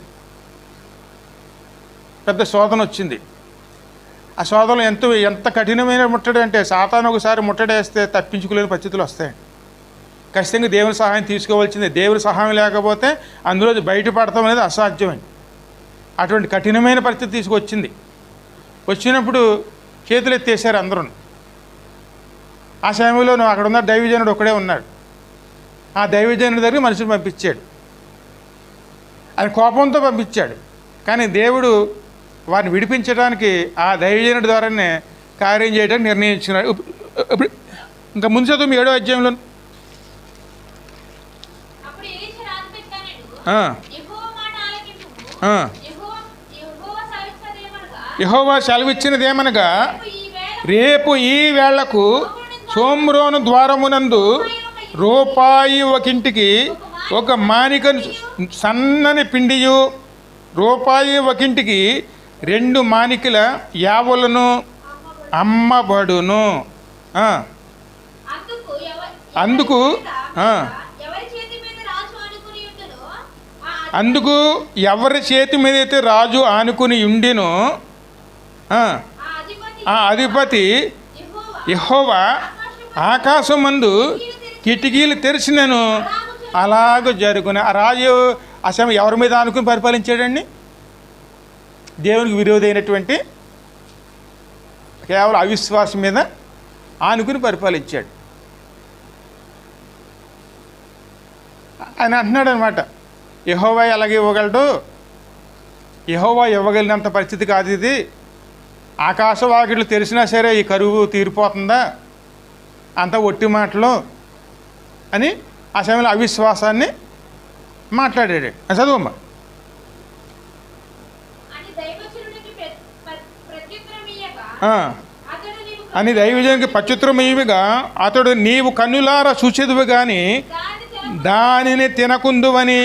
పెద్ద శోధన వచ్చింది. ఆ శోధనలు ఎంత కఠినమైన ముట్టడి అంటే, సాతాను ఒకసారి ముట్టడేస్తే తప్పించుకోలేని పరిస్థితులు వస్తాయి. ఖచ్చితంగా దేవుని సహాయం తీసుకోవాల్సిందే. దేవుని సహాయం లేకపోతే అందులో బయటపడతాం అనేది అసాధ్యమైంది. అటువంటి కఠినమైన పరిస్థితి తీసుకొచ్చింది. వచ్చినప్పుడు చేతులు ఎత్తేసారు అందరూ. ఆ సమయంలో అక్కడ ఉన్న దైవజనుడు ఒకడే ఉన్నాడు. ఆ దైవజనుడి దగ్గర మనుషులు పంపించాడు. ఆయన కోపంతో పంపించాడు. కానీ దేవుడు వారిని విడిపించడానికి ఆ దైవజనుడి ద్వారానే కార్యం చేయడానికి నిర్ణయించుకున్నాడు. ఇంకా ముందు చదువు 7వ అధ్యాయంలో. యెహోవా సెలవిచ్చినదేమనగా, రేపు ఈ వేళకు షోమ్రోను ద్వారమునందు రూపాయి ఒకింటికి ఒక మానికను సన్నని పిండియు, రూపాయి ఒకింటికి 2 మానికల యావలను అమ్మబడును. అందుకు ఎవరి చేతి మీద అయితే రాజు ఆనుకుని ఉండినో ఆ అధిపతి యెహోవా ఆకాశమందు కిటికీలు తెరిచినను అలాగ జరుగును. ఆ రాజు ఆ సమయం ఎవరి మీద ఆనుకుని పరిపాలించాడండి? దేవునికి విరోధైనటువంటి కేవలం అవిశ్వాసం మీద ఆనుకుని పరిపాలించాడు. ఆయన అంటున్నాడు అనమాట, యెహోవా ఎలాగ ఇవ్వగలడు? యెహోవా ఇవ్వగలిగినంత పరిస్థితి కాదు ఇది. ఆకాశ వాకిట్లు తెలిసినా సరే ఈ కరువు తీరిపోతుందా? అంత ఒట్టి మాటలు అని ఆ సమయంలో అవిశ్వాసాన్ని మాట్లాడాడు. చదువమ్మా. అని దైవజనునికి ప్రత్యుత్తరం ఇవ్వగా అతడు, నీవు కన్నులారా చూచెదువు కానీ దానిని తినకుందువని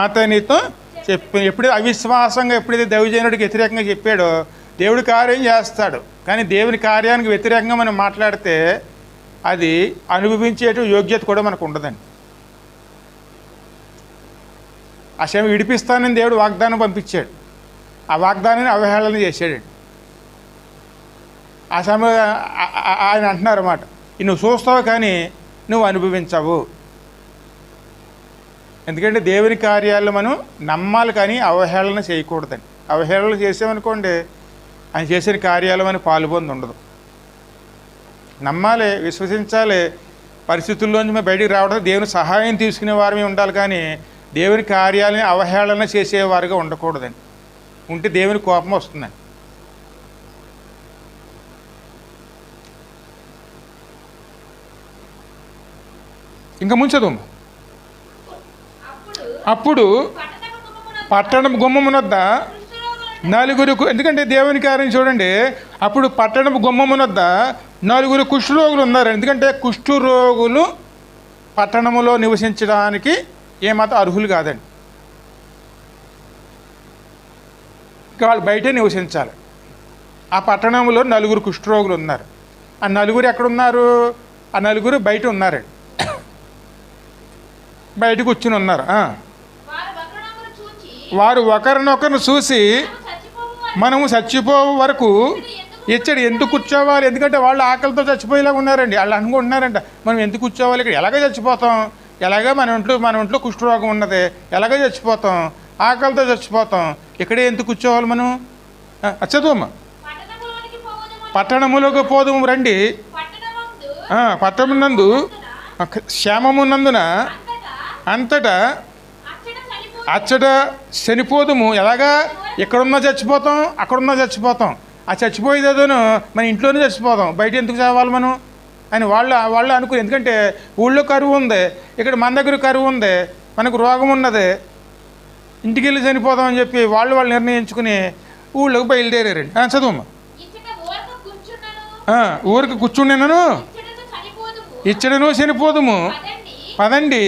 అతనితో చెప్పి. ఎప్పుడైతే అవిశ్వాసంగా ఎప్పుడైతే దైవజనుడికి వ్యతిరేకంగా చెప్పాడో, దేవుడి కార్యం చేస్తాడు, కానీ దేవుని కార్యానికి వ్యతిరేకంగా మనం మాట్లాడితే అది అనుభవించేట యోగ్యత కూడా మనకు ఉండదండి. ఆ సమయం విడిపిస్తానని దేవుడు వాగ్దానం పంపించాడు, ఆ వాగ్దానాన్ని అవహేళన చేశాడండి. ఆ సమయం ఆయన అంటున్నారు అన్నమాట, నువ్వు చూస్తావు కానీ నువ్వు అనుభవించవు. ఎందుకంటే దేవుని కార్యాలు మనం నమ్మాలి కానీ అవహేళన చేయకూడదండి. అవహేళన చేసామనుకోండి ఆయన చేసిన కార్యాలు మనం పాల్పొంది ఉండదు. నమ్మాలి, విశ్వసించాలి, పరిస్థితుల్లోంచి మేము బయటికి రావడం దేవుని సహాయం తీసుకునే వారమే ఉండాలి, కానీ దేవుని కార్యాలని అవహేళన చేసేవారుగా ఉండకూడదండి. ఉంటే దేవుని కోపం వస్తుందండి. ఇంకా ముంచదు. అప్పుడు పట్టణం గుమ్మమునొద్ద నలుగురు, ఎందుకంటే దేవుని కార్యం చూడండి, అప్పుడు పట్టణం గుమ్మమునొద్ద 4 కుష్ఠరోగులు ఉన్నారు. ఎందుకంటే కుష్ఠరోగులు పట్టణములో నివసించడానికి ఏమాత్రం అర్హులు కాదండి. ఇంకా వాళ్ళు బయటే నివసించాలి. ఆ పట్టణంలో 4 కుష్ఠరోగులు ఉన్నారు. ఆ 4 ఎక్కడున్నారు? ఆ 4 బయట ఉన్నారండి, బయట కూర్చుని ఉన్నారు. వారు ఒకరినొకరు చూసి, మనము చచ్చిపోవు వరకు ఇచ్చడి ఎందుకు కూర్చోవాలి? ఎందుకంటే వాళ్ళు ఆకలితో చచ్చిపోయేలాగా ఉన్నారండి. వాళ్ళు అనుకుంటున్నారంట, మనం ఎందుకు కూర్చోవాలి ఇక్కడ? ఎలాగ చచ్చిపోతాం, ఎలాగ మన ఒంట్లో కుష్ఠరోగం ఉన్నది, ఎలాగ చచ్చిపోతాం, ఆకలితో చచ్చిపోతాం, ఇక్కడే ఎందుకు కూర్చోవాలి మనం? చదువమ్మా. పట్టణములోకి పోదుము రండి, పట్టణమునందు క్షేమమున్నందున అంతటా అచ్చట చనిపోదుము. ఎలాగా? ఎక్కడున్నా చచ్చిపోతాం, అక్కడున్నా చచ్చిపోతాం. ఆ చచ్చిపోయేదేదోను మన ఇంట్లోనే చచ్చిపోతాం, బయట ఎందుకు చావాలి మనం అని వాళ్ళు అనుకుని. ఎందుకంటే ఊళ్ళో కరువు ఉంది, ఇక్కడ మన దగ్గర కరువు ఉంది, మనకు రోగం ఉన్నది, ఇంటికి వెళ్ళి చనిపోదాం అని చెప్పి వాళ్ళు నిర్ణయించుకుని ఊళ్ళోకి బయలుదేరారండి. చదువమ్మా. ఊరికి కూర్చున్నాను, ఇచ్చడను చనిపోదుము, పదండి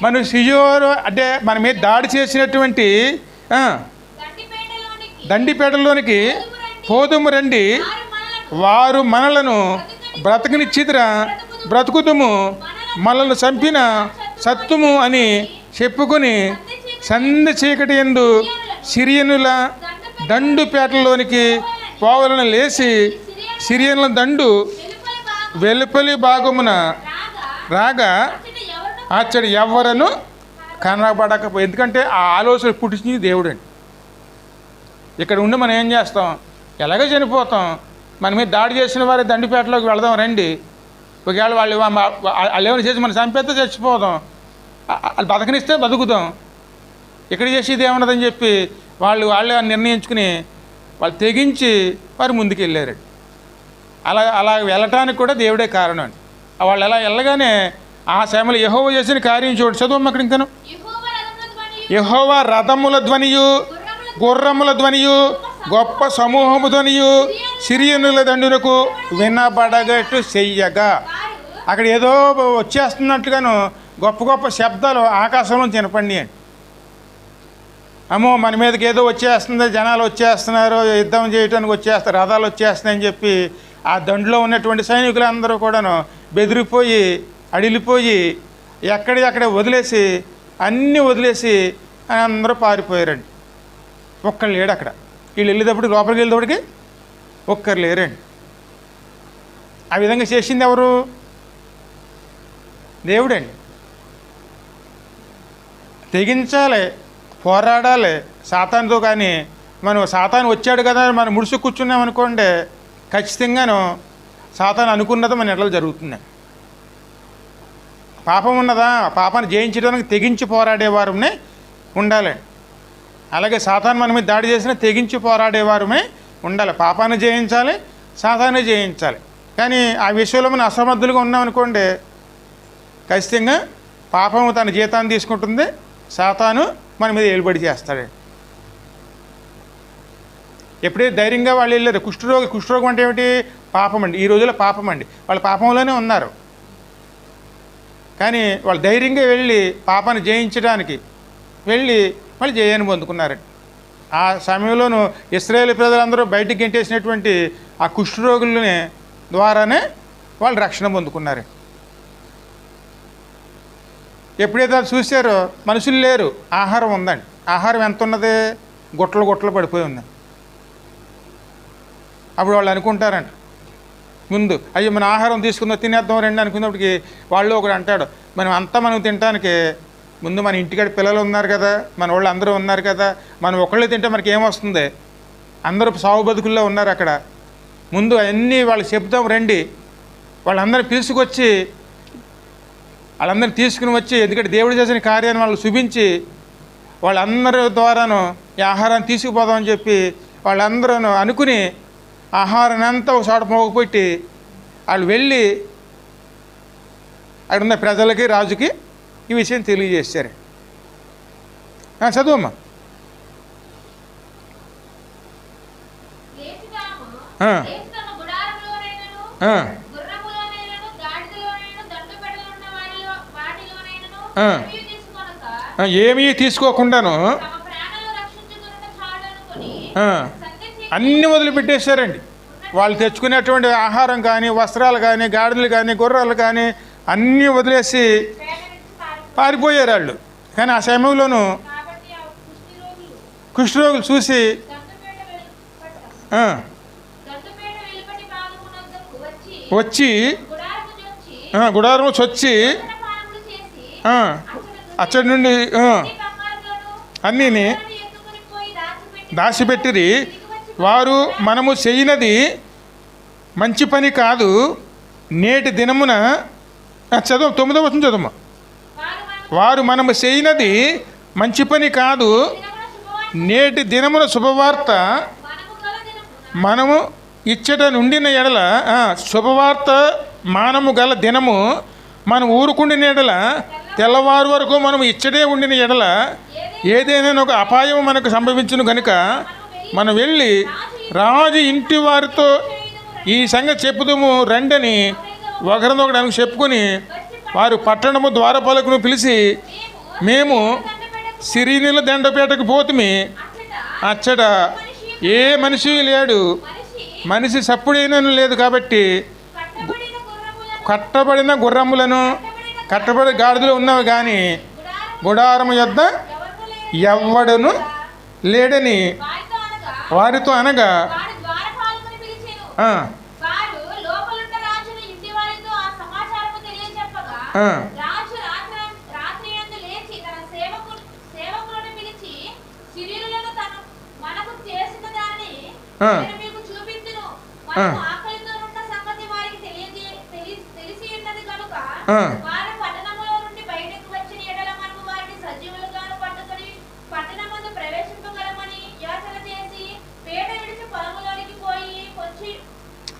మన సియోరు, అంటే మన మీద దాడి చేసినటువంటి దండిపేటలోనికి పోదుము రండి, వారు మనలను బ్రతకనిచ్చిదిరా, బ్రతుకుతుము, మనల్ని చంపిన సత్తుము అని చెప్పుకొని సంధి చీకటి యందు సిరియనుల దండుపేటలోనికి పోవలను లేచి సిరియనుల దండు వెలుపలి భాగమున రాగా అచ్చడి ఎవరను కనబడకపోయి. ఎందుకంటే ఆ ఆలోచన పుట్టించింది దేవుడు అండి. ఇక్కడ ఉండి మనం ఏం చేస్తాం? ఎలాగో చనిపోతాం, మన మీద దాడి చేసిన వారి దండిపేటలోకి వెళదాం రండి, ఒకవేళ వాళ్ళు ఏమైనా చేసి మనం చంపేస్తే చచ్చిపోదాం, వాళ్ళు బతకనిస్తే బతుకుతాం, ఇక్కడ చేసేది ఏమన్నదని చెప్పి వాళ్ళే నిర్ణయించుకుని వాళ్ళు తెగించి వారు ముందుకు వెళ్ళారండి. అలా వెళ్ళటానికి కూడా దేవుడే కారణం అండి. వాళ్ళు ఎలా వెళ్ళగానే ఆ సమయంలో యెహోవా చేసిన కార్యం చూడు. చదువు అక్కడ ఇంకను. యెహోవా రథముల ధ్వనియు, గుర్రముల ధ్వనియు, గొప్ప సమూహముతోనియు సిరియనుల దండునకు వినబడగట్టు చెయ్యగా. అక్కడ ఏదో వచ్చేస్తున్నట్లుగాను గొప్ప గొప్ప శబ్దాలు ఆకాశంలో వినపడి అండి. అమ్మో మన మీదకి ఏదో వచ్చేస్తుంది, జనాలు వచ్చేస్తున్నారు, యుద్ధం చేయడానికి వచ్చేస్తారు, రథాలు వచ్చేస్తున్నాయని చెప్పి ఆ దండులో ఉన్నటువంటి సైనికులందరూ కూడాను బెదిరిపోయి అడిలిపోయి ఎక్కడెక్కడ వదిలేసి అన్నీ వదిలేసి అందరూ పారిపోయారండి. ఒక్కరు లేడు అక్కడ. వీళ్ళు వెళ్ళేటప్పుడు లోపలికి వెళ్ళేటప్పటికి ఒక్కరు లేరండి. ఆ విధంగా చేసింది ఎవరు? దేవుడండి. తెగించాలి, పోరాడాలి సాతానుతో. కానీ మనం సాతాను వచ్చాడు కదా మనం ముడుసు కూర్చున్నాం అనుకోండి, ఖచ్చితంగాను సాతాను అనుకున్నది మన ఎట్లా జరుగుతుంది. పాపం ఉన్నదా, పాపాన్ని జయించడానికి తెగించి పోరాడేవారునే ఉండాలి. అలాగే సాతాను మన మీద దాడి చేసినా తెగించి పోరాడేవారుమే ఉండాలి. పాపాన్ని జయించాలి, సాతాన్ని జయించాలి. కానీ ఆ విషయంలో మనం అసమర్థులుగా ఉన్నామనుకోండి, ఖచ్చితంగా పాపము తన జీతాన్ని తీసుకుంటుంది, సాతాను మన మీద ఏలుబడి చేస్తాడు. ఎప్పుడైతే ధైర్యంగా వాళ్ళు వెళ్ళారు, కుష్ఠరోగం అంటే ఏమిటి? పాపం అండి. ఈ రోజుల్లో పాపం అండి. వాళ్ళు పాపంలోనే ఉన్నారు. కానీ వాళ్ళు ధైర్యంగా వెళ్ళి పాపాన్ని జయించడానికి వెళ్ళి వాళ్ళు జయాన్ని పొందుకున్నారండి. ఆ సమయంలోనూ ఇశ్రాయేలు ప్రజలందరూ బయటికి గెంటేసినటువంటి ఆ కుష్ఠరోగులని ద్వారానే వాళ్ళు రక్షణ పొందుకున్నారు. ఎప్పుడైతే అది చూసారో మనుషులు లేరు, ఆహారం ఉందండి. ఆహారం ఎంత ఉన్నది? గుట్టలు పడిపోయి ఉంది. అప్పుడు వాళ్ళు అనుకుంటారంట ముందు, అయ్యో మన ఆహారం తీసుకుందాం తినేద్దాం రండి అనుకున్నప్పటికి వాళ్ళు ఒకడు అంటాడు, మనం తినడానికి ముందు మన ఇంటికాడ పిల్లలు ఉన్నారు కదా, మన వాళ్ళు అందరూ ఉన్నారు కదా, మనం ఒకళ్ళు తింటే మనకి ఏమొస్తుంది? అందరూ సాగు బతుకుల్లో ఉన్నారు అక్కడ. ముందు అన్నీ వాళ్ళు చెప్తాం రండి. వాళ్ళందరినీ పిలుచుకొచ్చి వాళ్ళందరినీ తీసుకుని వచ్చి, ఎందుకంటే దేవుడు చేసిన కార్యాన్ని వాళ్ళు చూపించి వాళ్ళందరి ద్వారాను ఈ ఆహారాన్ని తీసుకుపోదామని చెప్పి వాళ్ళందరూ అనుకుని ఆహారాన్ని అంతా ఒక చోట మోగపెట్టి వాళ్ళు వెళ్ళి అక్కడ ఉన్న ప్రజలకి రాజుకి ఈ విషయం తెలియజేశారు. చదువమ్మా. ఏమీ తీసుకోకుండాను అన్నీ వదిలిపెట్టేశారండి. వాళ్ళు తెచ్చుకునేటువంటి ఆహారం కానీ, వస్త్రాలు కానీ, గాడిదలు కానీ, గుర్రాలు కానీ అన్నీ వదిలేసి పారిపోయారు వాళ్ళు. కానీ ఆ సమయంలోనూ కుష్ఠరోగులు చూసి వచ్చి గుడారం వచ్చి అచ్చడి నుండి అన్నీని దాచిపెట్టిరి. వారు మనము చేయనది మంచి పని కాదు, నేటి దినమున చదువు 9వ వచనం చదువు. వారు మనము చేయనది మంచి పని కాదు, నేటి దినమున శుభవార్త మనము ఇచ్చట నుండిన ఎడల, శుభవార్త మానము గల దినము మనం ఊరుకుండిన ఎడల, తెల్లవారు వరకు మనం ఇచ్చటే ఉండిన ఎడల ఏదైనా ఒక అపాయం మనకు సంభవించును గనుక మనం వెళ్ళి రాజు ఇంటి వారితో ఈ సంగతి చెప్పుదాము రండని ఒకరినొకడానికి చెప్పుకొని వారు పట్టణము ద్వారపాలకును పిలిచి, మేము సిరియనుల దండపేటకు పోతుమి, అచ్చట ఏ మనిషి లేడు, మనిషి సప్పుడైన లేదు కాబట్టి కట్టబడిన గుర్రములను కట్టబడి గాడిదలు ఉన్నవి కానీ గుడారము యొద్ద ఎవ్వడును లేడని వారితో అనగా,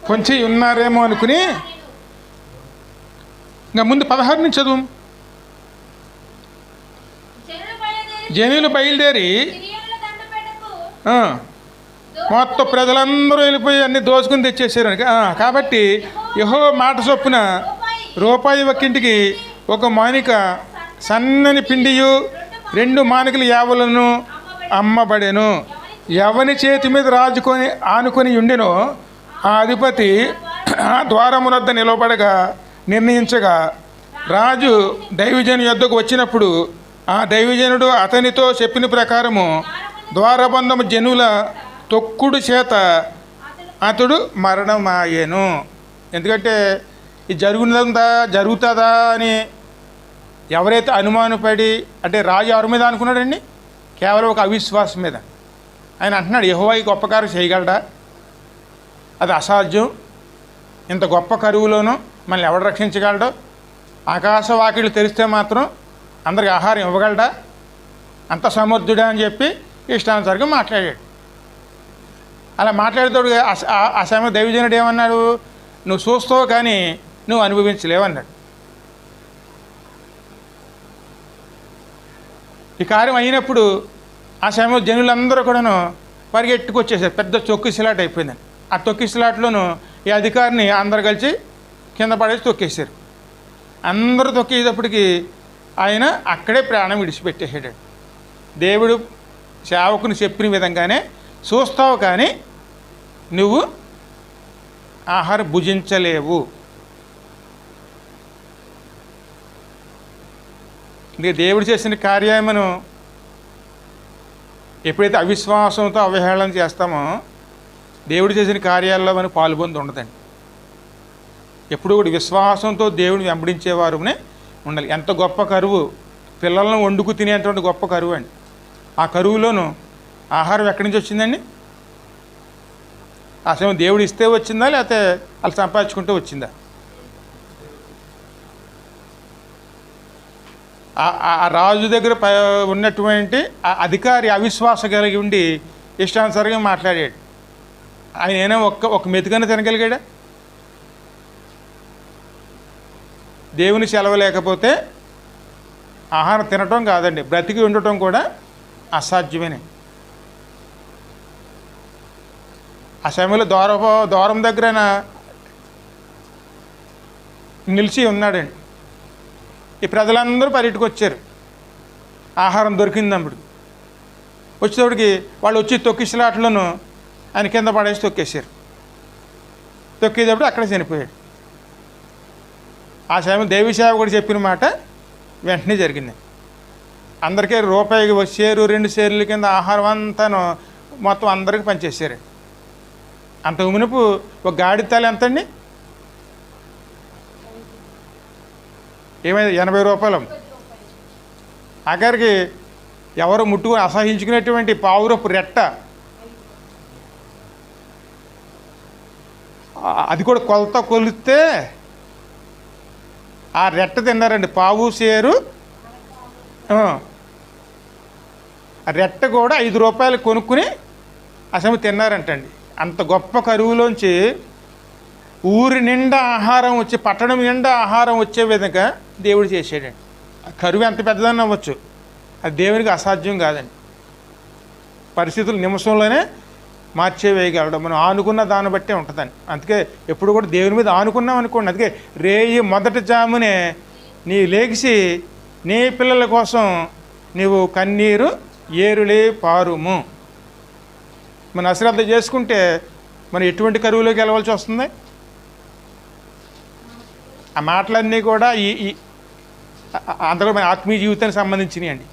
కొంచెం ఉన్నారేమో అనుకుని ఇంకా ముందు 16 నుంచి చదువు. జనులు బయలుదేరి మొత్తం ప్రజలందరూ వెళ్ళిపోయి అన్ని దోచుకుని తెచ్చేసారు. కాబట్టి యెహోవా మాట చొప్పున రూపాయి ఒక్కింటికి ఒక మానిక సన్నని పిండియు 2 మానికలు యావలను అమ్మబడెను. ఎవని చేతి మీద రాజుకొని ఆనుకొని ఉండెనో ఆ అధిపతి ఆ ద్వారమునొద్ద నిలబడగా నిర్ణయించగా రాజు దైవజను యొద్దకు వచ్చినప్పుడు ఆ దైవజనుడు అతనితో చెప్పిన ప్రకారము ద్వారబంధము జనుల తొక్కుడు చేత అతడు మరణమాయెను. ఎందుకంటే ఇది జరుగుతుందా అని ఎవరైతే అనుమానపడి, అంటే రాజు ఎవరి మీద అనుకున్నాడండి? కేవలం ఒక అవిశ్వాసం మీద. ఆయన అంటున్నాడు, యెహోవా ఈ గొప్ప కార్యం చేయగలడా? అది అసాధ్యం. ఇంత గొప్ప కరువులోనూ మనల్ని ఎవడు రక్షించగలడు? ఆకాశ వాకిళ్ళు తెరిస్తే మాత్రం అందరికి ఆహారం ఇవ్వగలడా? అంత సమర్థుడా అని చెప్పి ఇష్టానుసారంగా మాట్లాడాడు. అలా మాట్లాడేటోడు ఆ సమయం దైవజనుడు ఏమన్నాడు? నువ్వు చూస్తావు కానీ నువ్వు అనుభవించలేవన్నాడు. ఈ కార్యం అయినప్పుడు ఆ సమయంలో జనులందరూ కూడాను పరిగెట్టుకొచ్చేసారు. పెద్ద తొక్కిసలాట అయిపోయిందని. ఆ తొక్కిసలాటలోనూ ఈ అధికారిని అందరు కలిసి కింద పడేసి తొక్కేశారు. అందరూ తొక్కేటప్పటికి ఆయన అక్కడే ప్రాణం విడిచిపెట్టేసాడు. దేవుడు సేవకుని చెప్పిన విధంగానే చూస్తావు కానీ నువ్వు ఆహారం భుజించలేవు. ఇంక దేవుడు చేసిన కార్యమును ఎప్పుడైతే అవిశ్వాసంతో అవహేళన చేస్తామో దేవుడు చేసిన కార్యాల్లో మనం పాల్పొంది ఉండదండి. ఎప్పుడు కూడా విశ్వాసంతో దేవుని వెంబడించేవారునే ఉండాలి. ఎంత గొప్ప కరువు, పిల్లలను వండుకు తినేటువంటి గొప్ప కరువు అండి. ఆ కరువులోనూ ఆహారం ఎక్కడి నుంచి వచ్చిందండి? ఆ సమయం దేవుడు ఇస్తే వచ్చిందా, లేకపోతే వాళ్ళు సంపాదించుకుంటూ వచ్చిందా? ఆ రాజు దగ్గర ఉన్నటువంటి ఆ అధికారి అవిశ్వాసం కలిగి ఉండి ఇష్టానుసారంగా మాట్లాడాడు. ఆయన ఏమో ఒక మెతుకన్నా తినగలిగాడా? దేవుని సెలవు లేకపోతే ఆహారం తినటం కాదండి, బ్రతికి ఉండటం కూడా అసాధ్యమేనే. ఆ సమయంలో ద్వారం దగ్గర నిలిచి ఉన్నాడండి. ఈ ప్రజలందరూ పరిటికి వచ్చారు. ఆహారం దొరికిందప్పుడు వచ్చేటప్పటికి వాళ్ళు వచ్చి తొక్కిసలాట్లను ఆయన కింద పడేసి తొక్కేశారు. తొక్కేటప్పుడు అక్కడ చనిపోయాడు. ఆ సమయం దేవి సేవకుడు చెప్పిన మాట వెంటనే జరిగింది. అందరికీ రూపాయికి షేరు 2 షేర్ల కింద ఆహారం అంతాను మొత్తం అందరికీ పనిచేశారు. అంత మునుపు ఒక గాడి తల ఎంతండి? ఏమైంది? 80 రూపాయలు. ఆఖరికి ఎవరు ముట్టుకుని అసహించుకునేటువంటి పావురపు రెట్ట, అది కూడా కొలిస్తే ఆ రెట్ట తిన్నారండి. పావు షేరు రెట్ట కూడా 5 రూపాయలు కొనుక్కుని అసలు తిన్నారంటండి. అంత గొప్ప కరువులోంచి ఊరి నిండా ఆహారం వచ్చి, పట్టణం నిండా ఆహారం వచ్చే విధంగా దేవుడు చేసాడండి. కరువు ఎంత పెద్దదని అవ్వచ్చు, అది దేవునికి అసాధ్యం కాదండి. పరిస్థితులు నిమిషంలోనే మార్చేవేయగలడం. మనం ఆనుకున్న దాన్ని బట్టే ఉంటుందండి. అందుకే ఎప్పుడు కూడా దేవుని మీద ఆనుకున్నాం అనుకోండి. అందుకే రేయి మొదటి జామునే నీ లేచి నీ పిల్లల కోసం నీవు కన్నీరు ఏరులే పారుము. మనం అశ్రద్ధ చేసుకుంటే మనం ఎటువంటి కరువులోకి వెళ్ళవలసి వస్తుంది? ఆ మాటలన్నీ కూడా అంతగా మన ఆత్మీయ జీవితానికి సంబంధించినవి అండి.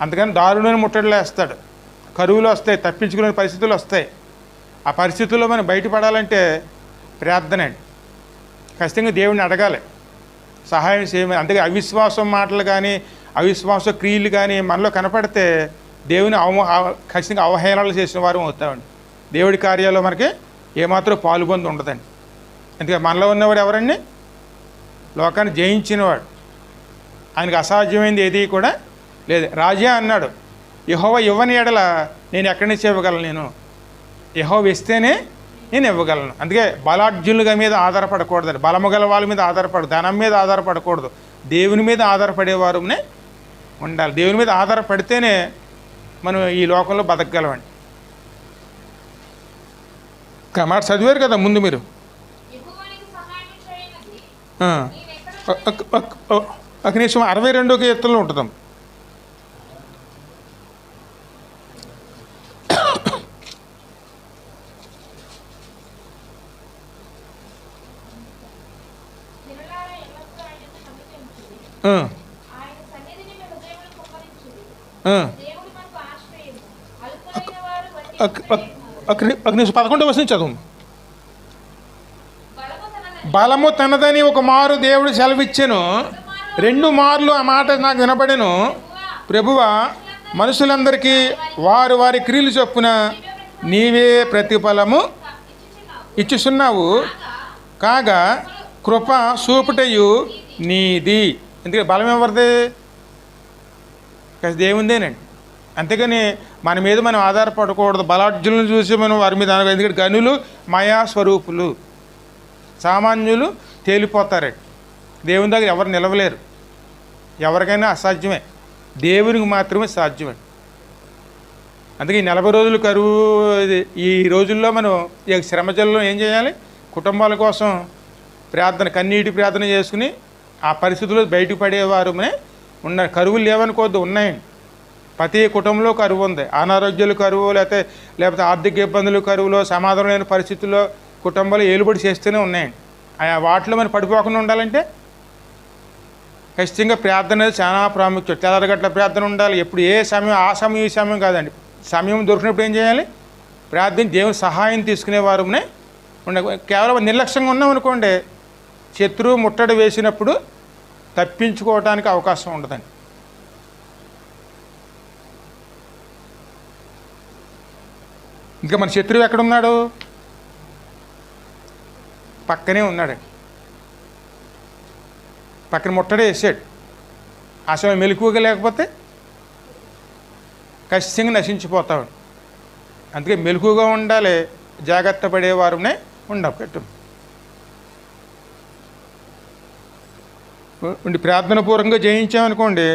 అందుకని దారుణమైన ముట్టడిలో వేస్తాడు. కరువులు వస్తాయి, తప్పించుకునే పరిస్థితులు వస్తాయి. ఆ పరిస్థితుల్లో మనం బయటపడాలంటే ప్రార్థన అండి. ఖచ్చితంగా దేవుడిని అడగాలి, సహాయం చేయమని. అందుకే అవిశ్వాసం మాటలు కానీ అవిశ్వాస క్రియలు కానీ మనలో కనపడితే దేవుని ఖచ్చితంగా అవహేళనలు చేసిన వారు అవుతామండి. దేవుడి కార్యాల్లో మనకి ఏమాత్రం పాలుపొంది ఉండదండి. అందుకే మనలో ఉన్నవాడు ఎవరండి? లోకాన్ని జయించినవాడు. ఆయనకు అసాధ్యమైంది ఏది కూడా లేదు. రాజా అన్నాడు, యెహోవా ఇవ్వని ఎడల నేను ఎక్కడి నుంచి ఇవ్వగలను? యెహోవా ఇస్తేనే నేను ఇవ్వగలను. అందుకే బలాఢ్యులుగా మీద ఆధారపడకూడదండి. బలము గల వాళ్ళ మీద ఆధారపడదు, ధనం మీద ఆధారపడకూడదు. దేవుని మీద ఆధారపడేవారునే ఉండాలి. దేవుని మీద ఆధారపడితేనే మనం ఈ లోకంలో బతకగలమండి. మాట చదివారు కదా ముందు మీరు. ఒక నిమిషం 62వ కీర్తనలో ఉంటుందాం. ఒక నిమిషం 11వ వచనం చదువు. బలము తనదని ఒక మారు దేవుడు సెలవిచ్చెను, 2 మార్లు ఆ మాట నాకు వినపడెను. ప్రభువా, మనుషులందరికీ వారు వారి క్రియలు చొప్పున నీవే ప్రతిఫలము ఇచ్చుచున్నావు, కాగా కృప చూపుటయు నీది. ఎందుకంటే బలం ఎవరిది? దేవుందేనండి. అంతేగాని మన మీద మనం ఆధారపడకూడదు. బలార్జులను చూసి మనం వారి మీద అనగా, ఎందుకంటే గనులు మాయా స్వరూపులు, సామాన్యులు తేలిపోతారండి. దేవుని దగ్గర ఎవరు నిలవలేరు. ఎవరికైనా అసాధ్యమే, దేవునికి మాత్రమే సాధ్యమండి. అందుకే ఈ 40 రోజులు కరువు, ఈ రోజుల్లో మనం ఈ శ్రమజల్లో ఏం చేయాలి? కుటుంబాల కోసం ప్రార్థన, కన్నీటి ప్రార్థన చేసుకుని ఆ పరిస్థితుల్లో బయటకు పడేవారునే ఉన్నారు. కరువులు లేవనుకోవద్దు, ఉన్నాయండి. ప్రతి కుటుంబంలో కరువు ఉంది. అనారోగ్యాలు కరువు, లేకపోతే ఆర్థిక ఇబ్బందులు కరువులో, సమాధానం లేని పరిస్థితుల్లో కుటుంబాలు ఏలుబడి చేస్తూనే ఉన్నాయండి. వాటిలో మనం పడిపోకుండా ఉండాలంటే ఖచ్చితంగా ప్రార్థన అనేది చాలా ప్రాముఖ్యం. తెల్లరగట్ల ప్రార్థన ఉండాలి. ఎప్పుడు ఏ సమయం ఆ సమయం ఈ సమయం కాదండి. సమయం దొరికినప్పుడు ఏం చేయాలి? ప్రార్థన, దేవుని సహాయం తీసుకునేవారునే ఉండ. కేవలం నిర్లక్ష్యంగా ఉన్నామనుకోండి, శత్రువు ముట్టడి వేసినప్పుడు తప్పించుకోవడానికి అవకాశం ఉండదండి. ఇంకా మన శత్రువు ఎక్కడున్నాడు? పక్కనే ఉన్నాడండి. పక్కన ముట్టడే వేసాడు. ఆ సమయం మెలకువగా లేకపోతే ఖచ్చితంగా నశించిపోతాడు. అందుకే మెలకువగా ఉండాలి, జాగ్రత్త పడేవారునే ఉండబెట్టు ఉండి ప్రార్థన పూర్వకంగా జయించామనుకోండి,